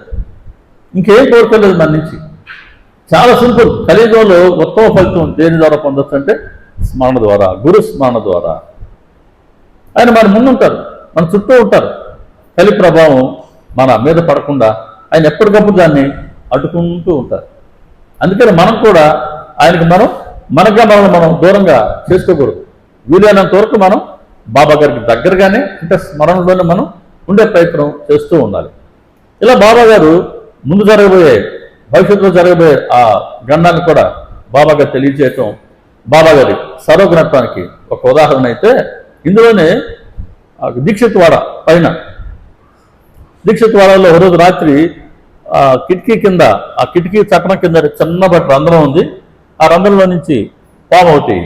ఇంకేం కోరుకోలేదు మన నుంచి. చాలా సింపుల్. కలియుగంలో ఉత్తమ ఫలితం దేని ద్వారా పొందొచ్చు అంటే స్మరణ ద్వారా, గురు స్మరణ ద్వారా. ఆయన మన ముందు ఉంటారు, మన చుట్టూ ఉంటారు. కలి ప్రభావం మన మీద పడకుండా ఆయన ఎప్పటికప్పుడు దాన్ని అడ్డుకుంటూ ఉంటారు. అందుకని మనం కూడా ఆయనకి మనల్ని మనం దూరంగా చేసుకోకూడదు. వీలైనంత వరకు మనం బాబా గారికి దగ్గరగానే, అంటే స్మరణలోనే మనం ఉండే ప్రయత్నం చేస్తూ ఉండాలి. ఇలా బాబా గారు ముందు జరగబోయే, భవిష్యత్తులో జరగబోయే ఆ గండాన్ని కూడా బాబా గారు తెలియజేయటం బాబా గారి సర్వజ్ఞత్వానికి ఒక ఉదాహరణ అయితే, ఇందులోనే దీక్షిత్వాడ పైన, దీక్షిత్వాడలో ఒకరోజు రాత్రి ఆ కిటికీ కింద, ఆ కిటికీ చక్రం కింద చిన్నపాటి రంధ్రం ఉంది. ఆ రంధ్రంలో నుంచి పాము ఒకటి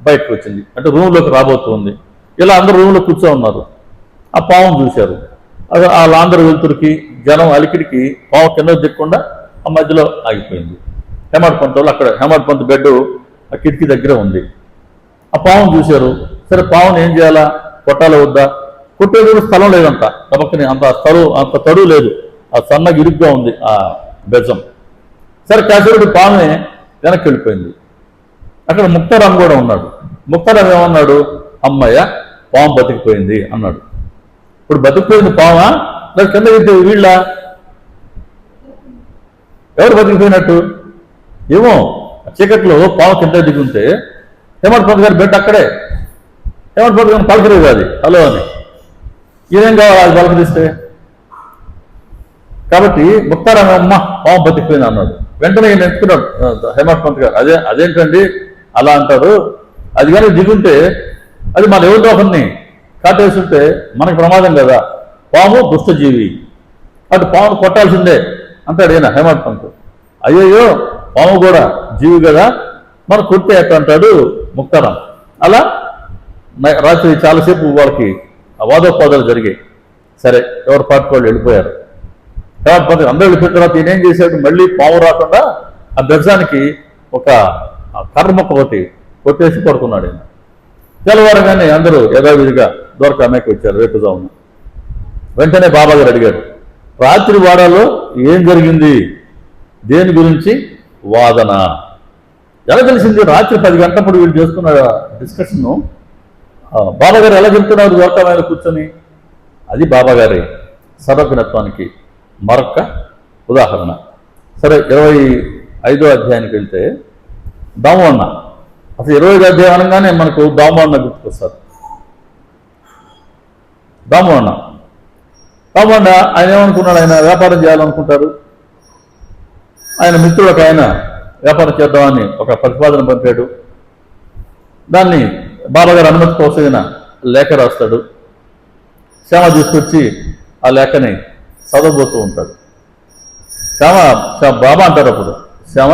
బయటకు వచ్చింది, అంటే రూమ్లోకి రాబోతుంది. ఇలా అందరూ రూమ్లో కూర్చో ఉన్నారు. ఆ పాము చూశారు. ఆ లాందరు వెలుతురికి, జనం అలికిడికి పాము కింద దిక్కకుండా ఆ మధ్యలో ఆగిపోయింది. హేమాడ్ పంత్ వాళ్ళు అక్కడ హేమాడ్ పంత్ బెడ్ ఆ కిటికీ దగ్గర ఉంది. ఆ పావును చూశారు. సరే పావును ఏం చేయాలా, కొట్టాల వద్దా? కొట్టేది స్థలం లేదంట, తమకని అంత తడువు లేదు, ఆ సన్నగా ఇరుగ్గా ఉంది ఆ బెజం. సరే కాసేపుడు పావునే వెనక్కి వెళ్ళిపోయింది. అక్కడ ముక్తారాం కూడా ఉన్నాడు. ముక్తారాం ఏమన్నాడు, అమ్మయ్య పాము బతికిపోయింది అన్నాడు. ఇప్పుడు బతికిపోయింది పావా లేదా కింద వెళ్తే వీళ్ళ ఎవరు బతికిపోయినట్టు? ఏమో చీకట్లో పాము కింద దిగుంటే హేమంత్ పంత్ గారి బెడ్ అక్కడే. హేమంత్ పంత్ గారిని పలకరేది అది హలో అని. ఏం కావాలి అది పలకరిస్తే? కాబట్టి ముక్తారాం అమ్మ పాము బతికిపోయింది అన్నాడు. వెంటనే ఈయన ఎత్తుకున్నాడు హేమంత్ పంత్ గారు. అదేంటండి అలా అంటారు, అది కానీ దిగుంటే అది మన ఎవరితో ఒకరిని కాటేస్తుంటే మనకు ప్రమాదం కదా, పాము దుష్టజీవి, అటు పామును కొట్టాల్సిందే అంటాడు ఈయన హేమంత్ పంత్. అయ్యయ్యో పాము కూడా జీవి కదా, మనం కొట్టే ఎట్ట అంటాడు ముక్తారాం. అలా రాత్రి చాలాసేపు వాళ్ళకి వాదోపాదాలు జరిగాయి. సరే ఎవరి పార్టీ వాళ్ళు వెళ్ళిపోయారు. హేమంత్ పంత్ అందరూ వెళ్ళిపోయిన తర్వాత ఈయన ఏం చేశాడు, మళ్ళీ పాము రాకుండా ఆ బెర్జానికి ఒక కర్ర మొక్క ఒకటి కొట్టేసి పడుకున్నాడు ఆయన. తెల్లవారగానే అందరూ యథావిధిగా ద్వారకామేకి వచ్చారు రేపుజామున. వెంటనే బాబా గారు అడిగారు, రాత్రి వాడాలో ఏం జరిగింది, దేని గురించి వాదన? ఎలా తెలిసింది? రాత్రి 10 గంటలప్పుడు వీళ్ళు చేసుకున్న డిస్కషన్ను బాబా గారు ఎలా చెప్తున్నారు ద్వారకామేలో కూర్చొని? అది బాబా గారి సర్వజ్ఞత్వానికి మరొక ఉదాహరణ. సరే 25వ అధ్యాయానికి వెళ్తే దాము అన్న, అసలు 25వ అధ్యాయం అనగానే మనకు దాము అన్న గుర్తుకొస్తారు. దాము అన్న ఆయన ఏమనుకున్నాడు, ఆయన వ్యాపారం చేయాలనుకుంటారు. ఆయన మిత్రులకు ఆయన వ్యాపారం చేద్దామని ఒక ప్రతిపాదన పంపాడు. దాన్ని బాబాగారు అనుమతి కోసం ఆయన లేఖ రాస్తాడు. శ్యామ తీసుకొచ్చి ఆ లేఖని చదవబోతూ ఉంటాడు. శ్యామ బాబా అంటారు అప్పుడు, శ్యామ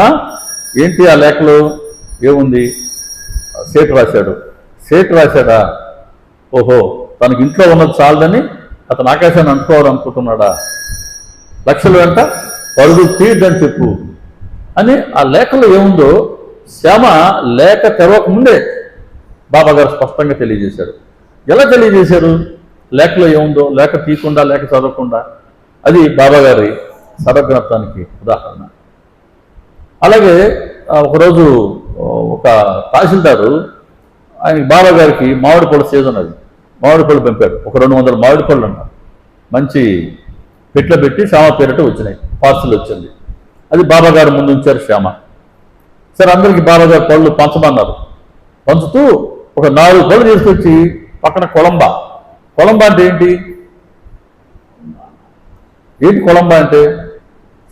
ఏంటి ఆ లేఖలో ఏముంది? సేటు రాశాడు. సేటు రాశాడా? ఓహో, తనకి ఇంట్లో ఉన్నది చాలదని అతను ఆకాశాన్ని అనుకోవాలనుకుంటున్నాడా? లక్షల వెంట పరుగు తీయద్దని చెప్పు అని ఆ లేఖలో ఏముందో శ్యామ లేఖ తెరవక ముందే బాబా గారు స్పష్టంగా తెలియజేశాడు. ఎలా తెలియజేశారు? లేఖలో ఏముందో లేఖ తీయకుండా, లేఖ చదవకుండా. అది బాబా గారి సర్వజ్ఞత్వానికి ఉదాహరణ. అలాగే ఒకరోజు ఒక తహసీల్దారు ఆయన బాబా గారికి మామిడి పళ్ళు సీజన్, అది మామిడి పళ్ళు పంపాడు. ఒక 200 మామిడి పళ్ళు అన్నారు. మంచి పెట్లో పెట్టి శ్యామ పేరిట వచ్చినాయి, పార్సల్ వచ్చింది. అది బాబా గారు ముందు ఉంచారు శ్యామ. సరే అందరికీ బాబా గారు పళ్ళు పంచమన్నారు. పంచుతూ ఒక 4 పళ్ళు తీసుకొచ్చి పక్కన కొలంబా అంటే ఏంటి కొలంబా అంటే?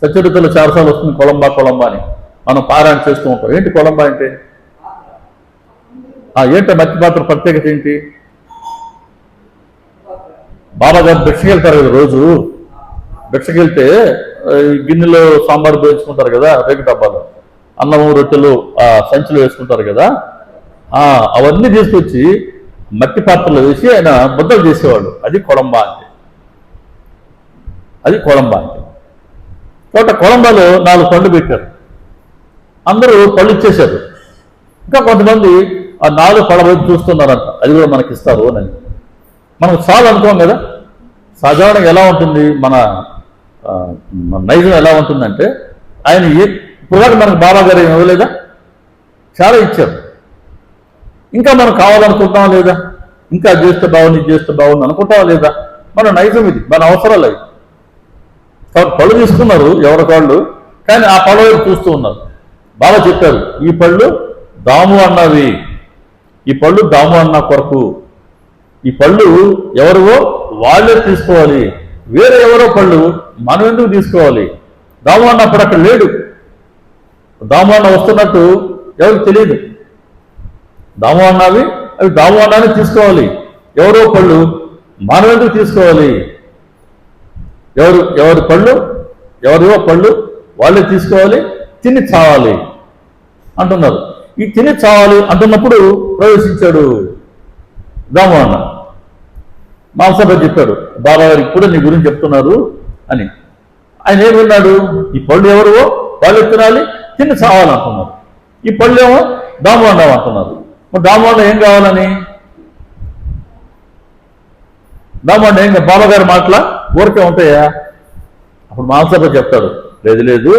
సత్యరితలో చాలాసార్లు వస్తుంది కొలంబా అని మనం పారాయణ చేస్తూ ఉంటాం. ఏంటి కొలంబా అంటే? ఏంటో మట్టి పాత్ర ప్రత్యేకత ఏంటి? బాబా గారు భిక్షకి వెళ్తారు కదా, రోజు భిక్షకి వెళ్తే గిన్నెలో సాంబార్ వేయించుకుంటారు కదా, రేగు డబ్బాలో అన్నము రొట్టెలు సంచులు వేసుకుంటారు కదా, అవన్నీ తీసుకొచ్చి మట్టి పాత్రలో వేసి ఆయన ముద్దలు చేసేవాళ్ళు. అది కొలంబా అంటే. కాబట్టి కొలంబాలో 4 పళ్ళు పెట్టారు. అందరూ పళ్ళు ఇచ్చేశారు. ఇంకా కొంతమంది ఆ 4 పళ్ళ వైపు చూస్తున్నారంట, అది కూడా మనకి ఇస్తారు అని. మనకు చాలు అనుకోం కదా. సాధారణంగా ఎలా ఉంటుంది మన నైజం ఎలా ఉంటుందంటే, ఆయన ఇప్పుడు మనకు బాబా గారు ఏమి ఇవ్వలేదా? చాలా ఇచ్చారు. ఇంకా మనం కావాలనుకుంటామా లేదా? ఇంకా చేస్తే బాగుంది, చేస్తే బాగుంది అనుకుంటామా లేదా? మన నైజం ఇది, మన అవసరాలు అవి. కాబట్టి పళ్ళు తీసుకున్నారు ఎవరికాళ్ళు, కానీ ఆ పళ్ళ వైపు చూస్తూ ఉన్నారు. బాబా చెప్పారు, ఈ పళ్ళు దాము అన్నవి, ఈ పళ్ళు దాము అన్న కొరకు, ఈ పళ్ళు ఎవరివో వాళ్ళే తీసుకోవాలి, వేరే ఎవరో పళ్ళు మనం ఎందుకు తీసుకోవాలి? దాము అన్నప్పుడు అక్కడ లేడు. దాము అన్న వస్తున్నట్టు ఎవరికి తెలియదు. దాము అన్నవి అవి దాము అన్నాన్ని తీసుకోవాలి, ఎవరో పళ్ళు మనం ఎందుకు తీసుకోవాలి? ఎవరి పళ్ళు ఎవరివో పళ్ళు వాళ్ళే తీసుకోవాలి, తిని చావాలి అంటున్నారు. ఈ తిని చావాలి అంటున్నప్పుడు ప్రవేశించాడు దాము అన్న. మాంసభ చెప్పాడు, బాబా గారు ఇప్పుడు నీ గురించి చెప్తున్నారు అని. ఆయన ఏమి విన్నాడు? ఈ పళ్ళు ఎవరువో వాళ్ళు తినాలి, తిని చావాలంటున్నారు. ఈ పళ్ళు ఏమో దామోండం అంటున్నారు. మరి దామోండం ఏం కావాలని? దామోండం ఏం బాబాగారి మాటల ఊరికే ఉంటాయా? అప్పుడు మానసభ చెప్తాడు, లేదు లేదు,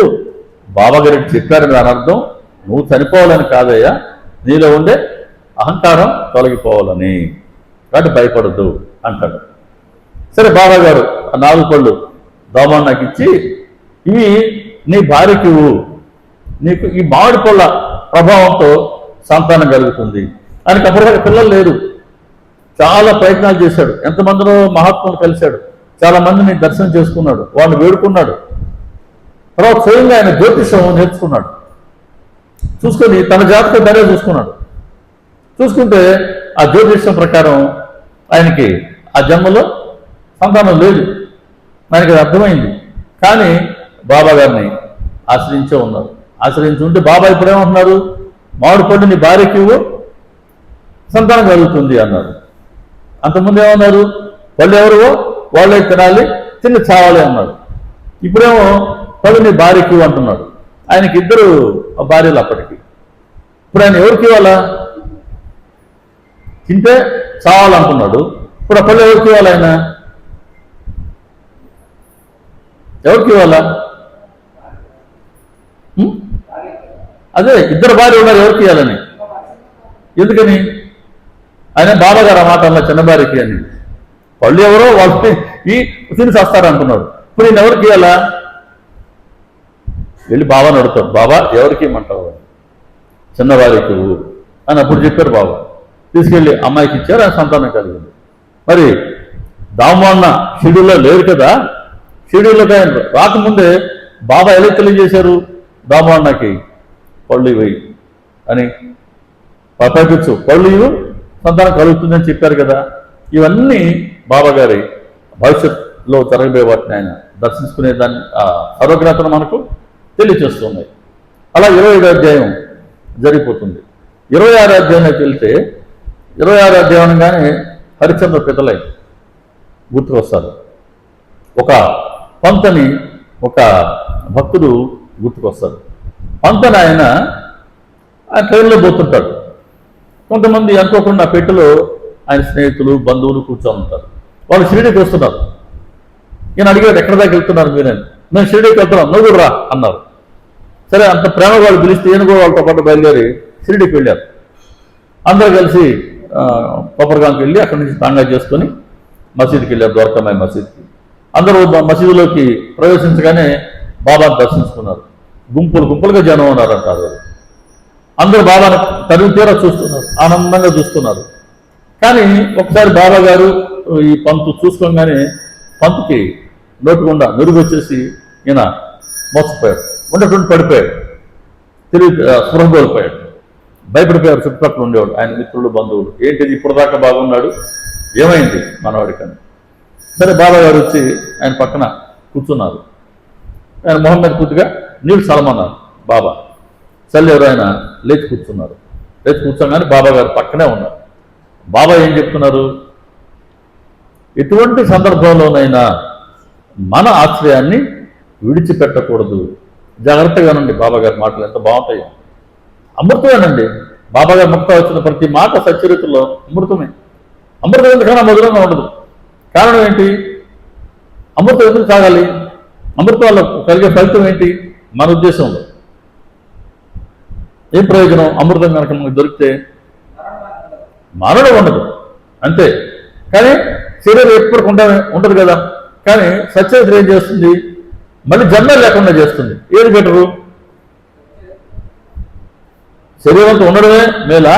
బాబాగారు చెప్పారని దాని అర్థం నువ్వు చనిపోవాలని కాదయ్యా, నీలో ఉండే అహంకారం తొలగిపోవాలని, కాబట్టి భయపడద్దు అంటాడు. సరే బాబాగారు ఆ 4 పళ్ళు దోమన్నకి ఇచ్చి, ఇవి నీ భార్యకి నీకు ఈ మామిడి పళ్ళ ప్రభావంతో సంతానం కలుగుతుంది. ఆయనకి అప్పటికే పిల్లలు లేరు. చాలా ప్రయత్నాలు చేశాడు, ఎంతమందిలో మహాత్ములు కలిశాడు, చాలా మందిని దర్శనం చేసుకున్నాడు, వాళ్ళు వేడుకున్నాడు. తర్వాత స్వయంగా ఆయన జ్యోతిషం నేర్చుకున్నాడు. చూసుకొని తన జాతకం తనే చూసుకున్నాడు. చూసుకుంటే ఆ జ్యోతిషం ప్రకారం ఆయనకి ఆ జన్మలో సంతానం లేదు. ఆయనకి అది అర్థమైంది. కానీ బాబా గారిని ఆశ్రయించే ఉన్నారు. ఆశ్రయించి ఉంటే బాబా ఇప్పుడు ఏమంటున్నారు? మామిడి పళ్ళు నీ భార్యకి సంతానం కలుగుతుంది అన్నారు. అంతకుముందు ఏమన్నారు? పళ్ళు ఎవరువో వాళ్ళే తినాలి, తిని చావాలి అన్నాడు. ఇప్పుడేమో పళ్ళు నీ భార్యకి అంటున్నాడు. ఆయనకి 2 భార్యలు అప్పటికి. ఇప్పుడు ఆయన ఎవరికి ఇవ్వాలా? తింటే చావాలంటున్నాడు. ఇప్పుడు ఆ పళ్ళు ఎవరికి ఇవ్వాలి? ఆయన ఎవరికి ఇవ్వాలా? అదే 2 భార్య ఉన్నారు, ఎవరికి ఇవ్వాలని. ఎందుకని? ఆయన బాబాగారు ఆ మాట అన్న చిన్న భార్యకి అని. పళ్ళు ఎవరో వాళ్ళని తిని చేస్తారంటున్నాడు. ఇప్పుడు నేను ఎవరికి ఇవ్వాలా? వెళ్ళి బాబాని అడుగుతాడు, బాబా ఎవరికి ఇమ్మంటావు? చిన్న భార్యకి అని అప్పుడు చెప్పారు బాబా. తీసుకెళ్ళి అమ్మాయికి ఇచ్చారు, ఆ సంతానం కలిగింది. మరి దామోన్న షెడ్యూల్లో లేరు కదా, షెడ్యూల్లోకి ఆయన రాకముందే బాబా ఎలా తెలియజేశారు? దామోన్నకి పళ్ళు ఇవి అని పంపించు, పళ్ళు ఇవి సంతానం కలుగుతుందని చెప్పారు కదా. ఇవన్నీ బాబా గారి భవిష్యత్తులో జరగబోయే వాటిని ఆయన దర్శించుకునే దాన్ని సర్వజ్ఞతను మనకు తెలియచేస్తున్నాయి. అలా 25వ అధ్యాయం జరిగిపోతుంది. 26వ అధ్యాయంలోకి వెళ్తే 26వ అధ్యాయం అనగానే హరిశ్చంద్ర పితలై గుర్తుకొస్తారు. ఒక పంతని ఒక భక్తుడు గుర్తుకొస్తారు. పంతని ఆయన ట్రైన్లో పోతుంటాడు. కొంతమంది అనుకోకుండా పెట్టెలో ఆయన స్నేహితులు బంధువులు కూర్చొని ఉంటారు. వాళ్ళు షిరిడీకి వస్తున్నారు. ఈయన అడిగాడు, ఎక్కడ దాకా వెళ్తున్నారు మీరని. మేము షిరిడీకి వెళ్తున్నాం, నువ్వు కూడా రా అన్నారు. సరే, అంత ప్రేమ వాళ్ళు పిలిస్తే ఈయన కూడా వాళ్ళతో పాటు బయలుదేరి షిరిడీకి వెళ్ళారు. అందరూ కలిసి కొబ్బరిగాంకి వెళ్ళి అక్కడి నుంచి తాంగా చేసుకొని మసీదుకి వెళ్ళారు, ద్వారకామాయి మసీద్కి. అందరూ మసీదులోకి ప్రవేశించగానే బాబాను దర్శించుకున్నారు. గుంపులు గుంపులుగా జనం ఉన్నారంటారు. అందరూ బాబాను తరిగి తీరా చూస్తున్నారు, ఆనందంగా చూస్తున్నారు. కానీ ఒకసారి బాబా గారు ఈ పంతు చూసుకోగానే పంతుకి నోటుకుండా మెరుగు వచ్చేసి ఈయన మోసపోయాడు, ఉండేటువంటి పడిపోయాడు, తిరిగి స్పృహ కోల్పోయాడు, భయపడిపోయారు చుట్టుపక్కల ఉండేవాడు ఆయన మిత్రులు బంధువులు. ఏంటిది ఇప్పుడు దాకా బాగున్నాడు, ఏమైంది మనవాడికని. సరే బాబా గారు వచ్చి ఆయన పక్కన కూర్చున్నారు. ఆయన మొహం మీద పూర్తిగా నీళ్ళు చల్లమన్నారు బాబా. చల్లేరు. ఆయన లేచి కూర్చున్నారు. లేచి కూర్చోగానే బాబా గారు పక్కనే ఉన్నారు. బాబా ఏం చెప్తున్నారు? ఎటువంటి సందర్భంలోనైనా మన ఆశ్రయాన్ని విడిచిపెట్టకూడదు, జాగ్రత్తగానండి. బాబా గారి మాటలు ఎంత బాగుంటాయో, అమృతమేనండి. బాబా గారు ముక్త వచ్చిన ప్రతి మాట సచ్చరిత్రలో అమృతమే. అమృతం ఎందుకన్నా మధురంగా ఉండదు. కారణం ఏంటి? అమృతం ఎందుకు తాగాలి? అమృతం వల్ల కలిగే ఫలితం ఏంటి? మన ఉద్దేశంలో ఏం ప్రయోజనం? అమృతం కనుక మనకు దొరికితే మరణం ఉండదు, అంతే. కానీ శరీరం ఎప్పుడు ఉండదు కదా. కానీ సత్యవతి ఏం చేస్తుంది? మళ్ళీ జన్మ లేకుండా చేస్తుంది. ఏది బెటరు? శరీరంతో ఉండడమే మేలా,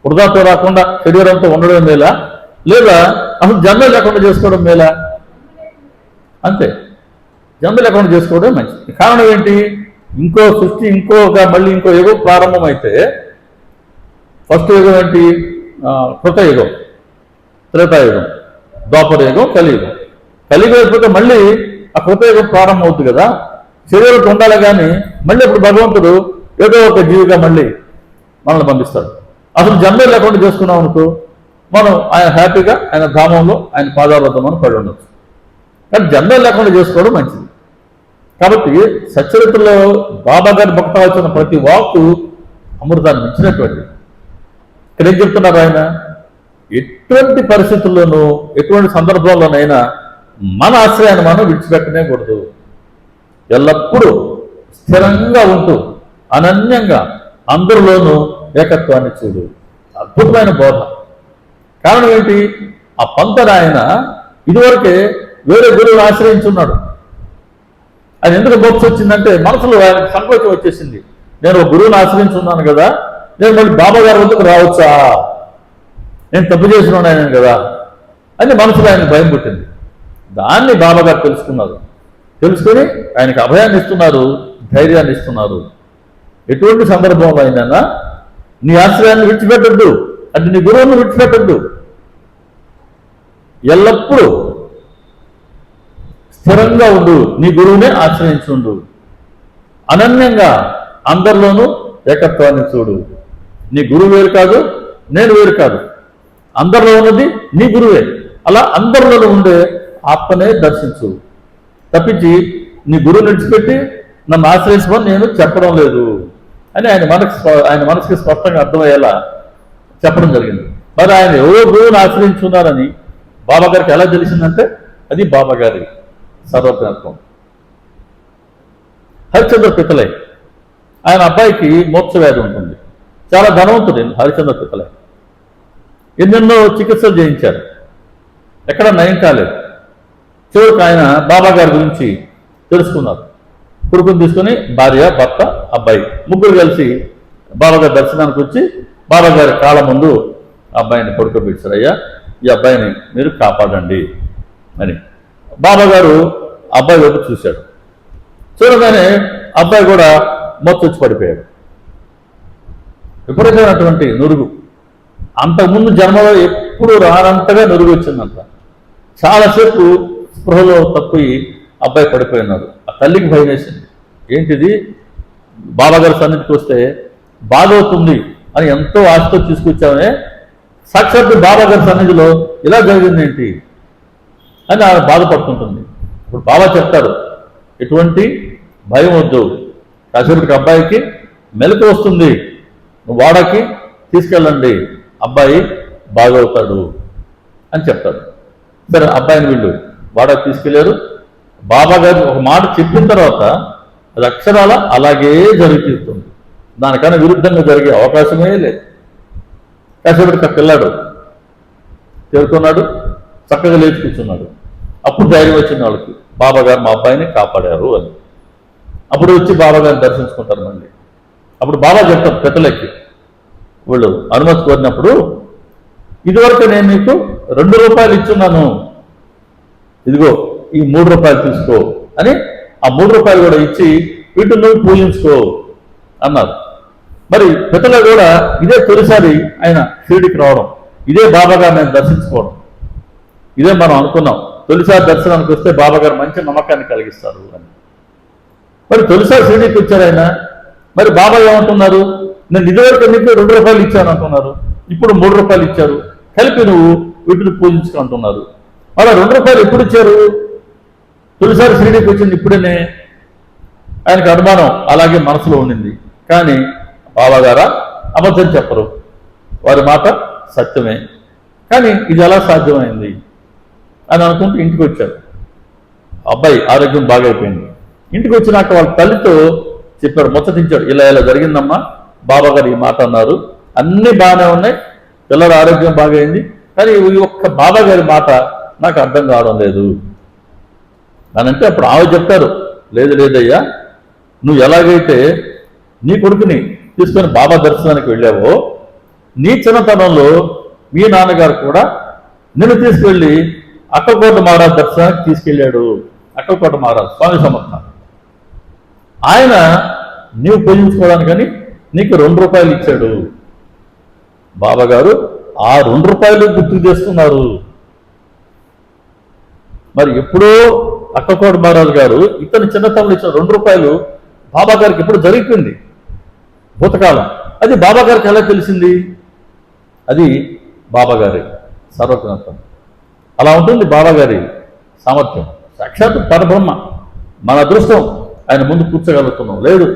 వృధాతో రాకుండా శరీరంతో ఉండడమే మేలా, లేదా అసలు జన్మ లేకుండా చేసుకోవడం మేలా? అంతే, జన్మ లేకుండా చేసుకోవడం మంచిది. కారణం ఏంటి? ఇంకో సృష్టి మళ్ళీ ఇంకో యుగం ప్రారంభమైతే, ఫస్ట్ యుగం ఏంటి? కృతయుగం, త్రేతాయుగం, ద్వాపర యుగం, కలియుగం. కలియుగం అయిపోతే మళ్ళీ ఆ కృతయుగం ప్రారంభం అవుతుంది కదా. శరీరంతో ఉండాలి. కానీ మళ్ళీ ఇప్పుడు భగవంతుడు ఏదో ఒక జీవిగా మళ్ళీ మనల్ని పంపిస్తాడు. అసలు జన్మ లేకుండా చేసుకున్నాం అనుకో, మనం ఆయన హ్యాపీగా ఆయన ధామంలో ఆయన పాదాల వద్ద మనం పడి ఉండొచ్చు. కానీ జన్మ లేకుండా చేసుకోవడం మంచిది. కాబట్టి సచ్చరిత్రలో బాబా గారి భక్త వచ్చిన ప్రతి వాక్కు అమృతాన్ని ఇచ్చినటువంటి. ఇక్కడ ఏం చెప్తున్నారు ఆయన? ఎటువంటి పరిస్థితుల్లోనూ ఎటువంటి సందర్భంలోనైనా మన ఆశ్రయాన్ని మనం విడిచిపెట్టనే కూడదు. ఎల్లప్పుడూ స్థిరంగా ఉంటూ అనన్యంగా అందరిలోనూ ఏకత్వాన్ని చూడు. అద్భుతమైన బోధ. కారణం ఏంటి? ఆ పంతన ఆయన ఇదివరకే వేరే గురువుని ఆశ్రయించున్నాడు. ఆయన ఎందుకు మోక్ష వచ్చిందంటే మనసులో ఆయనకు సంకోచం వచ్చేసింది. నేను ఒక గురువుని ఆశ్రయించున్నాను కదా, నేను మళ్ళీ బాబా గారి వద్దకు రావచ్చా, నేను తప్పు చేసినాను ఆయన కదా అని మనసులో ఆయనకు భయం పుట్టింది. దాన్ని బాబా గారు తెలుసుకున్నారు. తెలుసుకొని ఆయనకు అభయాన్ని ఇస్తున్నారు, ధైర్యాన్ని ఇస్తున్నారు. ఎటువంటి సందర్భంలో అయినా నీ ఆశ్రయాన్ని విడిచిపెట్టద్దు, అంటే నీ గురువుని విడిచిపెట్టద్దు. ఎల్లప్పుడూ స్థిరంగా ఉండు, నీ గురువునే ఆశ్రయించుండు. అనన్యంగా అందరిలోనూ ఏకత్వాన్ని చూడు. నీ గురువు వేరు కాదు, నేను వేరు కాదు, అందరిలో ఉన్నది నీ గురువే. అలా అందరిలో ఉండే ఆత్మనే దర్శించు తప్పించి నీ గురువుని విడిచిపెట్టి నన్ను ఆశ్రయించమని నేను చెప్పడం లేదు అని ఆయన మనసుకి స్పష్టంగా అర్థమయ్యేలా చెప్పడం జరిగింది. మరి ఆయన ఎవరో గురువుని ఆశ్రయించున్నారని బాబా గారికి ఎలా తెలిసిందంటే అది బాబా గారి సర్వజ్ఞత్వం. హరిచంద్ర పితలై ఆయన అబ్బాయికి మోక్ష వ్యాధి ఉంటుంది. చాలా ధనవంతుడు హరిచంద్ర పితలై. ఎన్నెన్నో చికిత్సలు చేయించారు, ఎక్కడ నయం కాలేదు. చివరికి ఆయన బాబా గారి గురించి తెలుసుకున్నారు. కొడుకుని తీసుకుని భార్య, భర్త, అబ్బాయి ముగ్గురు కలిసి బాబా గారి దర్శనానికి వచ్చి బాబా గారి కాళ్ళ ముందు అబ్బాయిని పడుకోబెట్టారు. అయ్యా, ఈ అబ్బాయిని మీరు కాపాడండి అని. బాబా గారు అబ్బాయి వైపు చూశాడు. చూడగానే అబ్బాయి కూడా మొత్తొచ్చి పడిపోయాడు. విపరీతమైనటువంటి నురుగు. అంతకుముందు జన్మలో ఎప్పుడు రానంతగా నురుగు వచ్చిందంట. చాలాసేపు స్పృహలో తప్పిపోయి అబ్బాయి పడిపోయినాడు. ఆ తల్లికి భయం వేసింది. ఏంటిది, బాబాగారి సన్నిధికి వస్తే బాగవుతుంది అని ఎంతో ఆశతో తీసుకొచ్చామనే సాక్షాత్తు బాబాగారి సన్నిధిలో ఇలా జరిగింది ఏంటి అని ఆమె బాధపడుతుంటుంది. ఇప్పుడు బాబా చెప్తారు, ఎటువంటి భయం వద్దు, కాసేపటికి అబ్బాయికి మెలకు వస్తుంది, నువ్వు వాడకి తీసుకెళ్ళండి, అబ్బాయి బాగవుతాడు అని చెప్తాడు. సరే, అబ్బాయిని వీళ్ళు వాడకి తీసుకెళ్లారు. బాబా గారు ఒక మాట చెప్పిన తర్వాత అది అక్షరాల అలాగే జరుగుతుంది. దానికన్నా విరుద్ధంగా జరిగే అవకాశమే లేదు. కాసేపటికి ఆ పిల్లాడు తేరుకున్నాడు, చక్కగా లేచి కూర్చున్నాడు. అప్పుడు ధైర్యం వచ్చింది వాళ్ళకి, బాబా గారు మా అబ్బాయిని కాపాడారు అని. అప్పుడు వచ్చి బాబా గారిని దర్శించుకుంటారు మళ్ళీ. అప్పుడు బాబా చెప్తారు పెద్దలకి, వీళ్ళు అనుమతి కోరినప్పుడు, ఇదివరకు నేను నీకు 2 రూపాయలు ఇచ్చున్నాను, ఇదిగో ఈ 3 రూపాయలు తీసుకో అని ఆ 3 రూపాయలు కూడా ఇచ్చి వీటిని నువ్వు పూజించుకో అన్నారు. మరి పెద్దలు కూడా ఇదే తొలిసారి ఆయన షిరిడికి రావడం, ఇదే బాబా గారు నేను దర్శించుకోవడం. ఇదే మనం అనుకున్నాం, తొలిసారి దర్శనానికి వస్తే బాబా గారు మంచి నమ్మకాన్ని కలిగిస్తారు అని. మరి తొలిసారి షిరిడికి వచ్చారు ఆయన. మరి బాబా ఏమంటున్నారు, నేను ఇదివరకు నీకు 2 రూపాయలు ఇచ్చాను అంటున్నారు, ఇప్పుడు 3 రూపాయలు ఇచ్చారు, కలిపి నువ్వు వీటిని పూజించుకో అంటున్నారు. అలా 2 రూపాయలు ఎప్పుడు ఇచ్చారు? తొలిసారి షిరిడికి వచ్చింది ఇప్పుడేనే. ఆయనకు అనుమానం అలాగే మనసులో ఉండింది. కానీ బాబా గారా అబద్ధం చెప్పరు, వారి మాట సత్యమే. కానీ ఇది ఎలా సాధ్యమైంది అని అనుకుంటూ ఇంటికి వచ్చారు. అబ్బాయి ఆరోగ్యం బాగైపోయింది. ఇంటికి వచ్చినాక వాళ్ళ తల్లితో చెప్పాడు, ముచ్చటించాడు, ఇలా ఇలా జరిగిందమ్మా, బాబా గారు ఈ మాట అన్నారు, అన్నీ బాగానే ఉన్నాయి, పిల్లల ఆరోగ్యం బాగైంది, కానీ ఈ ఒక్క బాబా గారి మాట నాకు అర్థం కావడం లేదు అని అంటే, అప్పుడు ఆమె చెప్తారు, లేదు లేదయ్యా, నువ్వు ఎలాగైతే నీ కొడుకుని తీసుకొని బాబా దర్శనానికి వెళ్ళావో, నీ చిన్నతనంలో మీ నాన్నగారు కూడా నిన్ను తీసుకెళ్ళి అక్కలకోట మహారాజ్ దర్శనానికి తీసుకెళ్ళాడు. అక్కలకోట మహారాజ్ స్వామి సమర్థ ఆయన నీవు పూజించుకోవడానికని నీకు 2 రూపాయలు ఇచ్చాడు. బాబా గారు ఆ 2 రూపాయలు గుర్తు చేస్తున్నారు. మరి ఎప్పుడో అక్కలకోట మహారాజు గారు ఇతని చిన్నతనంలో ఇచ్చిన 2 రూపాయలు బాబా గారికి ఎప్పుడు జరిగిపోయింది, భూతకాలం. అది బాబా గారికి ఎలా తెలిసింది? అది బాబా గారి సర్వజ్ఞత్వం. అలా ఉంటుంది బాబా గారి సామర్థ్యం. సాక్షాత్ పరబ్రహ్మ. మన అదృష్టం ఆయన ముందు కూర్చోగలుగుతున్నాం. లేదు,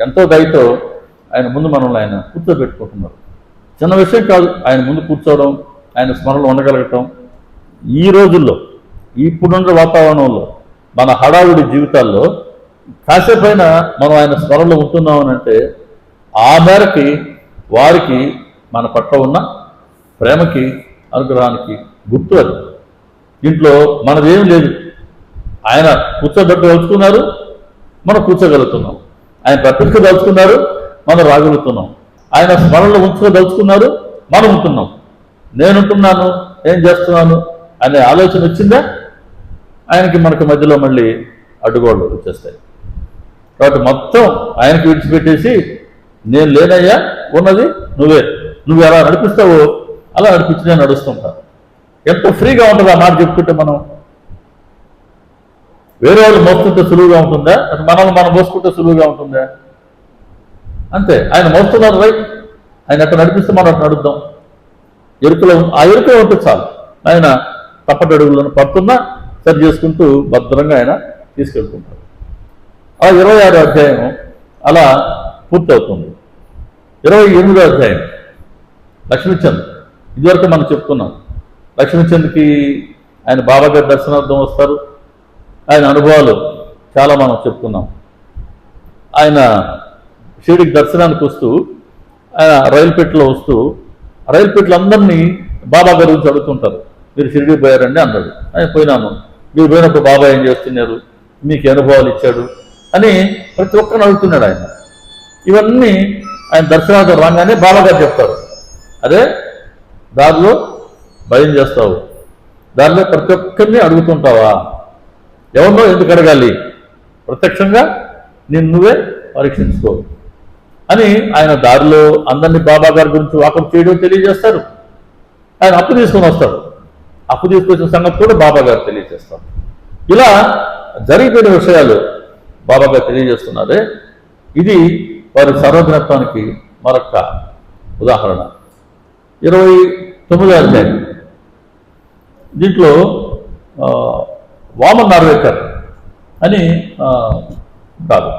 ఎంతో దయతో ఆయన ముందు మనల్ని ఆయన కూర్చోబెట్టుకుంటున్నారు. చిన్న విషయం కాదు ఆయన ముందు కూర్చోవడం, ఆయన స్మరణలో ఉండగలగటం. ఈ రోజుల్లో ఇప్పుడున్న వాతావరణంలో మన హడావుడి జీవితాల్లో కాసేపైనా మనం ఆయన స్మరణలో ఉంటున్నామనంటే ఆ మేరకి వారికి మన పట్ల ఉన్న ప్రేమకి, అనుగ్రహానికి గుర్తు అది. దీంట్లో మనదేం లేదు. ఆయన కూర్చోబెట్టదలుచుకున్నారు, మనం కూర్చోగలుగుతున్నాం. ఆయన తప్పించుకోదలుచుకున్నారు, మనం రాగలుగుతున్నాం. ఆయన స్మరణలో ఉంచుకోదలుచుకున్నారు, మనం ఉంటున్నాం. నేనుంటున్నాను, ఏం చేస్తున్నాను అనే ఆలోచన వచ్చిందా ఆయనకి మనకి మధ్యలో మళ్ళీ అడ్డుగోళ్ళు వచ్చేస్తాయి. కాబట్టి మొత్తం ఆయనకి విడిచిపెట్టేసి నేను లేనయ్యా, ఉన్నది నువ్వే, నువ్వు ఎలా నడిపిస్తావో అలా నడిపించి నేను నడుస్తుంటా. ఎంతో ఫ్రీగా ఉంటుంది ఆ మాట చెప్పుకుంటే. మనం వేరే వాళ్ళు మోస్తుంటే సులువుగా ఉంటుందా, మనల్ని మనం మోసుకుంటే సులువుగా ఉంటుందా? అంతే. ఆయన మోస్తున్నారు, రైట్. ఆయన ఎక్కడ నడిపిస్తే మనం అట్లా నడుద్దాం. ఎరుకలో ఆ ఎరుకలో ఉంటే చాలు. ఆయన తప్పటి అడుగులను పడుతున్నా సరి చేసుకుంటూ భద్రంగా ఆయన తీసుకెళ్తుంటారు. ఆ 26వ అధ్యాయం అలా పూర్తవుతుంది. 28వ అధ్యాయం లక్ష్మీచంద్. ఇదివరకు మనం చెప్పుకున్నాం. లక్ష్మీచంద్కి ఆయన బాబాగారి దర్శనార్థం వస్తారు. ఆయన అనుభవాలు చాలా మనం చెప్పుకున్నాం. ఆయన షిరిడికి దర్శనానికి వస్తూ ఆయన రైలుపెట్టలో వస్తూ రైలుపెట్టలు అందరినీ బాబా గారి గురించి అడుగుతుంటారు. మీరు షిరిడికి పోయారండి అన్నాడు. ఆయన పోయినాను. మీరు పోయినప్పుడు బాబా ఏం చేస్తున్నారు, మీకు అనుభవాలు ఇచ్చాడు అని ప్రతి ఒక్కరిని అడుగుతున్నాడు ఆయన. ఇవన్నీ ఆయన దర్శనార్థం రాగానే బాబా గారు చెప్తారు, అదే దారిలో భయం చేస్తావు, దారిలో ప్రతి ఒక్కరిని అడుగుతుంటావా, ఎవరినో ఎందుకు అడగాలి, ప్రత్యక్షంగా నువ్వే పరీక్షించుకో అని ఆయన దారిలో అందరినీ బాబా గారి గురించి వాకప్ చేయడం తెలియజేస్తారు. ఆయన అప్పు తీసుకొని వస్తాడు. అప్పు తీసుకొచ్చిన సంగతి కూడా బాబా గారు తెలియజేస్తారు. ఇలా జరిగిపోయిన విషయాలు బాబా గారు తెలియజేస్తున్నారే. ఇది వారి సర్వజ్ఞత్వానికి మరొక ఉదాహరణ. 29వ అధ్యాయం. దీంట్లో వామన్ నార్వేకర్ అని కాదు,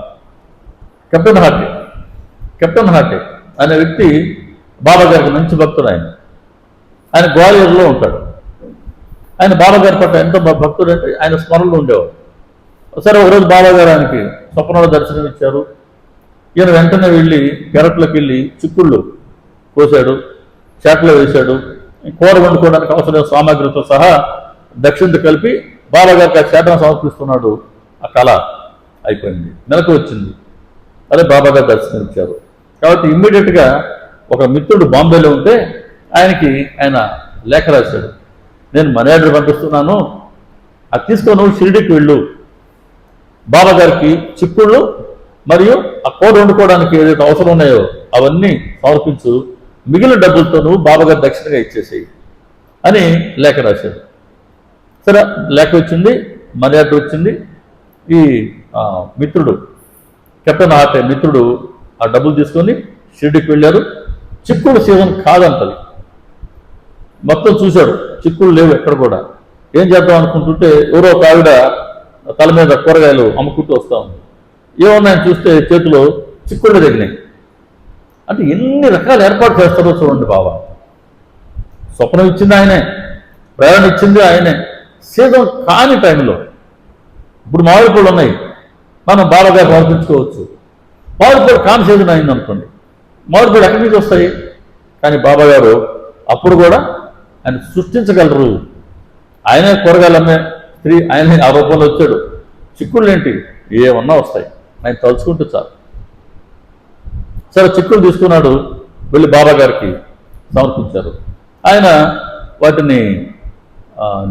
కెప్టెన్ హార్టే అనే వ్యక్తి బాబా గారికి మంచి భక్తుడు. ఆయన గ్వాలియర్లో ఉంటాడు. ఆయన బాబా గారి పట్ల ఎంతో భక్తుడు అంటే ఆయన స్మరణలో ఉండేవాడు. సరే, ఒకరోజు బాబా గారు ఆయనకి స్వప్నంలో దర్శనం ఇచ్చారు. ఈయన వెంటనే వెళ్ళి పెరట్లోకి వెళ్ళి చిక్కుళ్ళు కోసాడు, చేటలో వేశాడు. కూర వండుకోవడానికి అవసరమైన సామాగ్రితో సహా దక్షిణతో కలిపి బాబా గారికి ఆ చేటను సమర్పిస్తున్నాడు. ఆ కళ అయిపోయింది, మెలకు వచ్చింది. అదే బాబా గారు దర్శనం ఇచ్చారు. కాబట్టి ఇమ్మీడియట్గా ఒక మిత్రుడు బాంబేలో ఉంటే ఆయనకి ఆయన లేఖ రాశాడు, నేను మనీ ఆర్డర్ పంపిస్తున్నాను, అది తీసుకొని నువ్వు షిరిడికి వెళ్ళు, బాబా గారికి చిక్కుళ్ళు మరియు ఆ కూర వండుకోవడానికి ఏదైతే అవసరం ఉన్నాయో అవన్నీ సమర్పించు, మిగిలిన డబ్బులతో నువ్వు బాబా గారి దక్షిణగా ఇచ్చేసేయి అని లేఖ రాశాడు. సరే, లేఖ వచ్చింది, మనీ ఆర్డర్ వచ్చింది. ఈ మిత్రుడు, కెప్టెన్ హార్టే మిత్రుడు ఆ డబ్బులు తీసుకొని షిరిడికి వెళ్ళారు. చిక్కుడు సీజన్ కాదంటది. మొత్తం చూశాడు, చిక్కుడు లేవు ఎక్కడ కూడా. ఏం చేద్దాం అనుకుంటుంటే ఎవరో ఒక ఆవిడ తల మీద కూరగాయలు అమ్ముకుంటూ వస్తా ఉంది. ఏమన్నాయని చూస్తే చేతిలో చిక్కుళ్ళు తగినాయి. అంటే ఎన్ని రకాల ఏర్పాటు చేస్తారో చూడండి బాబా. స్వప్నం ఇచ్చింది ఆయనే, ప్రేరణ ఇచ్చింది ఆయనే. సీజన్ కాని టైంలో ఇప్పుడు మామిడి పళ్ళు ఉన్నాయి, మనం బాబాగా సమర్పించుకోవచ్చు. మామిడి పళ్ళు కాని సీజన్ అయింది అనుకోండి, మామిడి పళ్ళు ఎక్కడి నుంచి వస్తాయి? కానీ బాబా గారు అప్పుడు కూడా ఆయన సృష్టించగలరు. ఆయనే కూరగాయలు అమ్మే స్త్రీ, ఆయనే ఆ రూపంలో వచ్చాడు. చిక్కుళ్ళు ఏంటి, ఏమన్నా వస్తాయి, ఆయన తలుచుకుంటూ చాలు. సరే, చిక్కులు తీసుకున్నాడు, వెళ్ళి బాబా గారికి సమర్పించారు. ఆయన వాటిని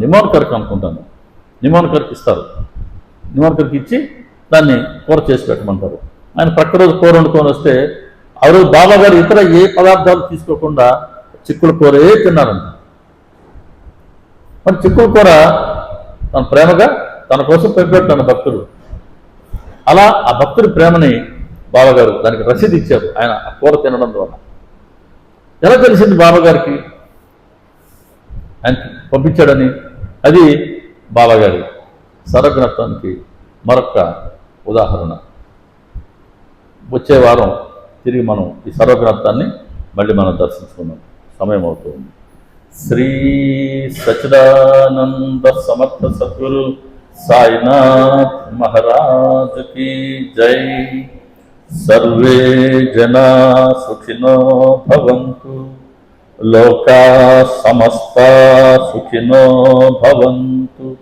నిమోన్కర్కి అనుకుంటాను, నిమోన్కర్కి ఇస్తారు. నిమోన్కర్కి ఇచ్చి దాన్ని కూర చేసి పెట్టమంటారు. ఆయన ప్రక్క రోజు కూర వండుకొని వస్తే ఆ రోజు బాబా గారు ఇతర ఏ పదార్థాలు తీసుకోకుండా చిక్కుడు కూరే తిన్నారంట. మరి చిక్కుడు కూర తన ప్రేమగా తన కోసం పెంపాడు తన భక్తుడు. అలా ఆ భక్తుడి ప్రేమని బాబా గారు దానికి రసీదు ఇచ్చారు ఆయన ఆ కూర తినడం ద్వారా. ఎలా తెలిసింది బాబా గారికి ఆయన పంపించాడని? అది బాబా గారి సర్వజ్ఞత్వానికి మరొక ఉదాహరణ. వచ్చే వారం తిరిగి మనం ఈ సర్వగ్రంథాన్ని మళ్ళీ మనం దర్శించుకున్నాం. సమయం అవుతుంది. శ్రీ సచ్చిదానంద సమర్థ సద్గురు సాయినాథ్ మహారాజ్ की जय। सर्वे जना सुखिनो भवन्तु, लोका समस्ता सुखिनो भवन्तु,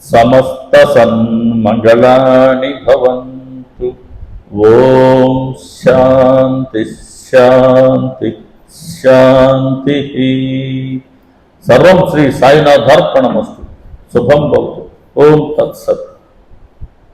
समस्त सन्मंगलानि भवन्तु। ओम शांति शांति शांति। सर्वं श्री साईनाथार्पणमस्तु। शुभं भवतु। ओम तत्सत्।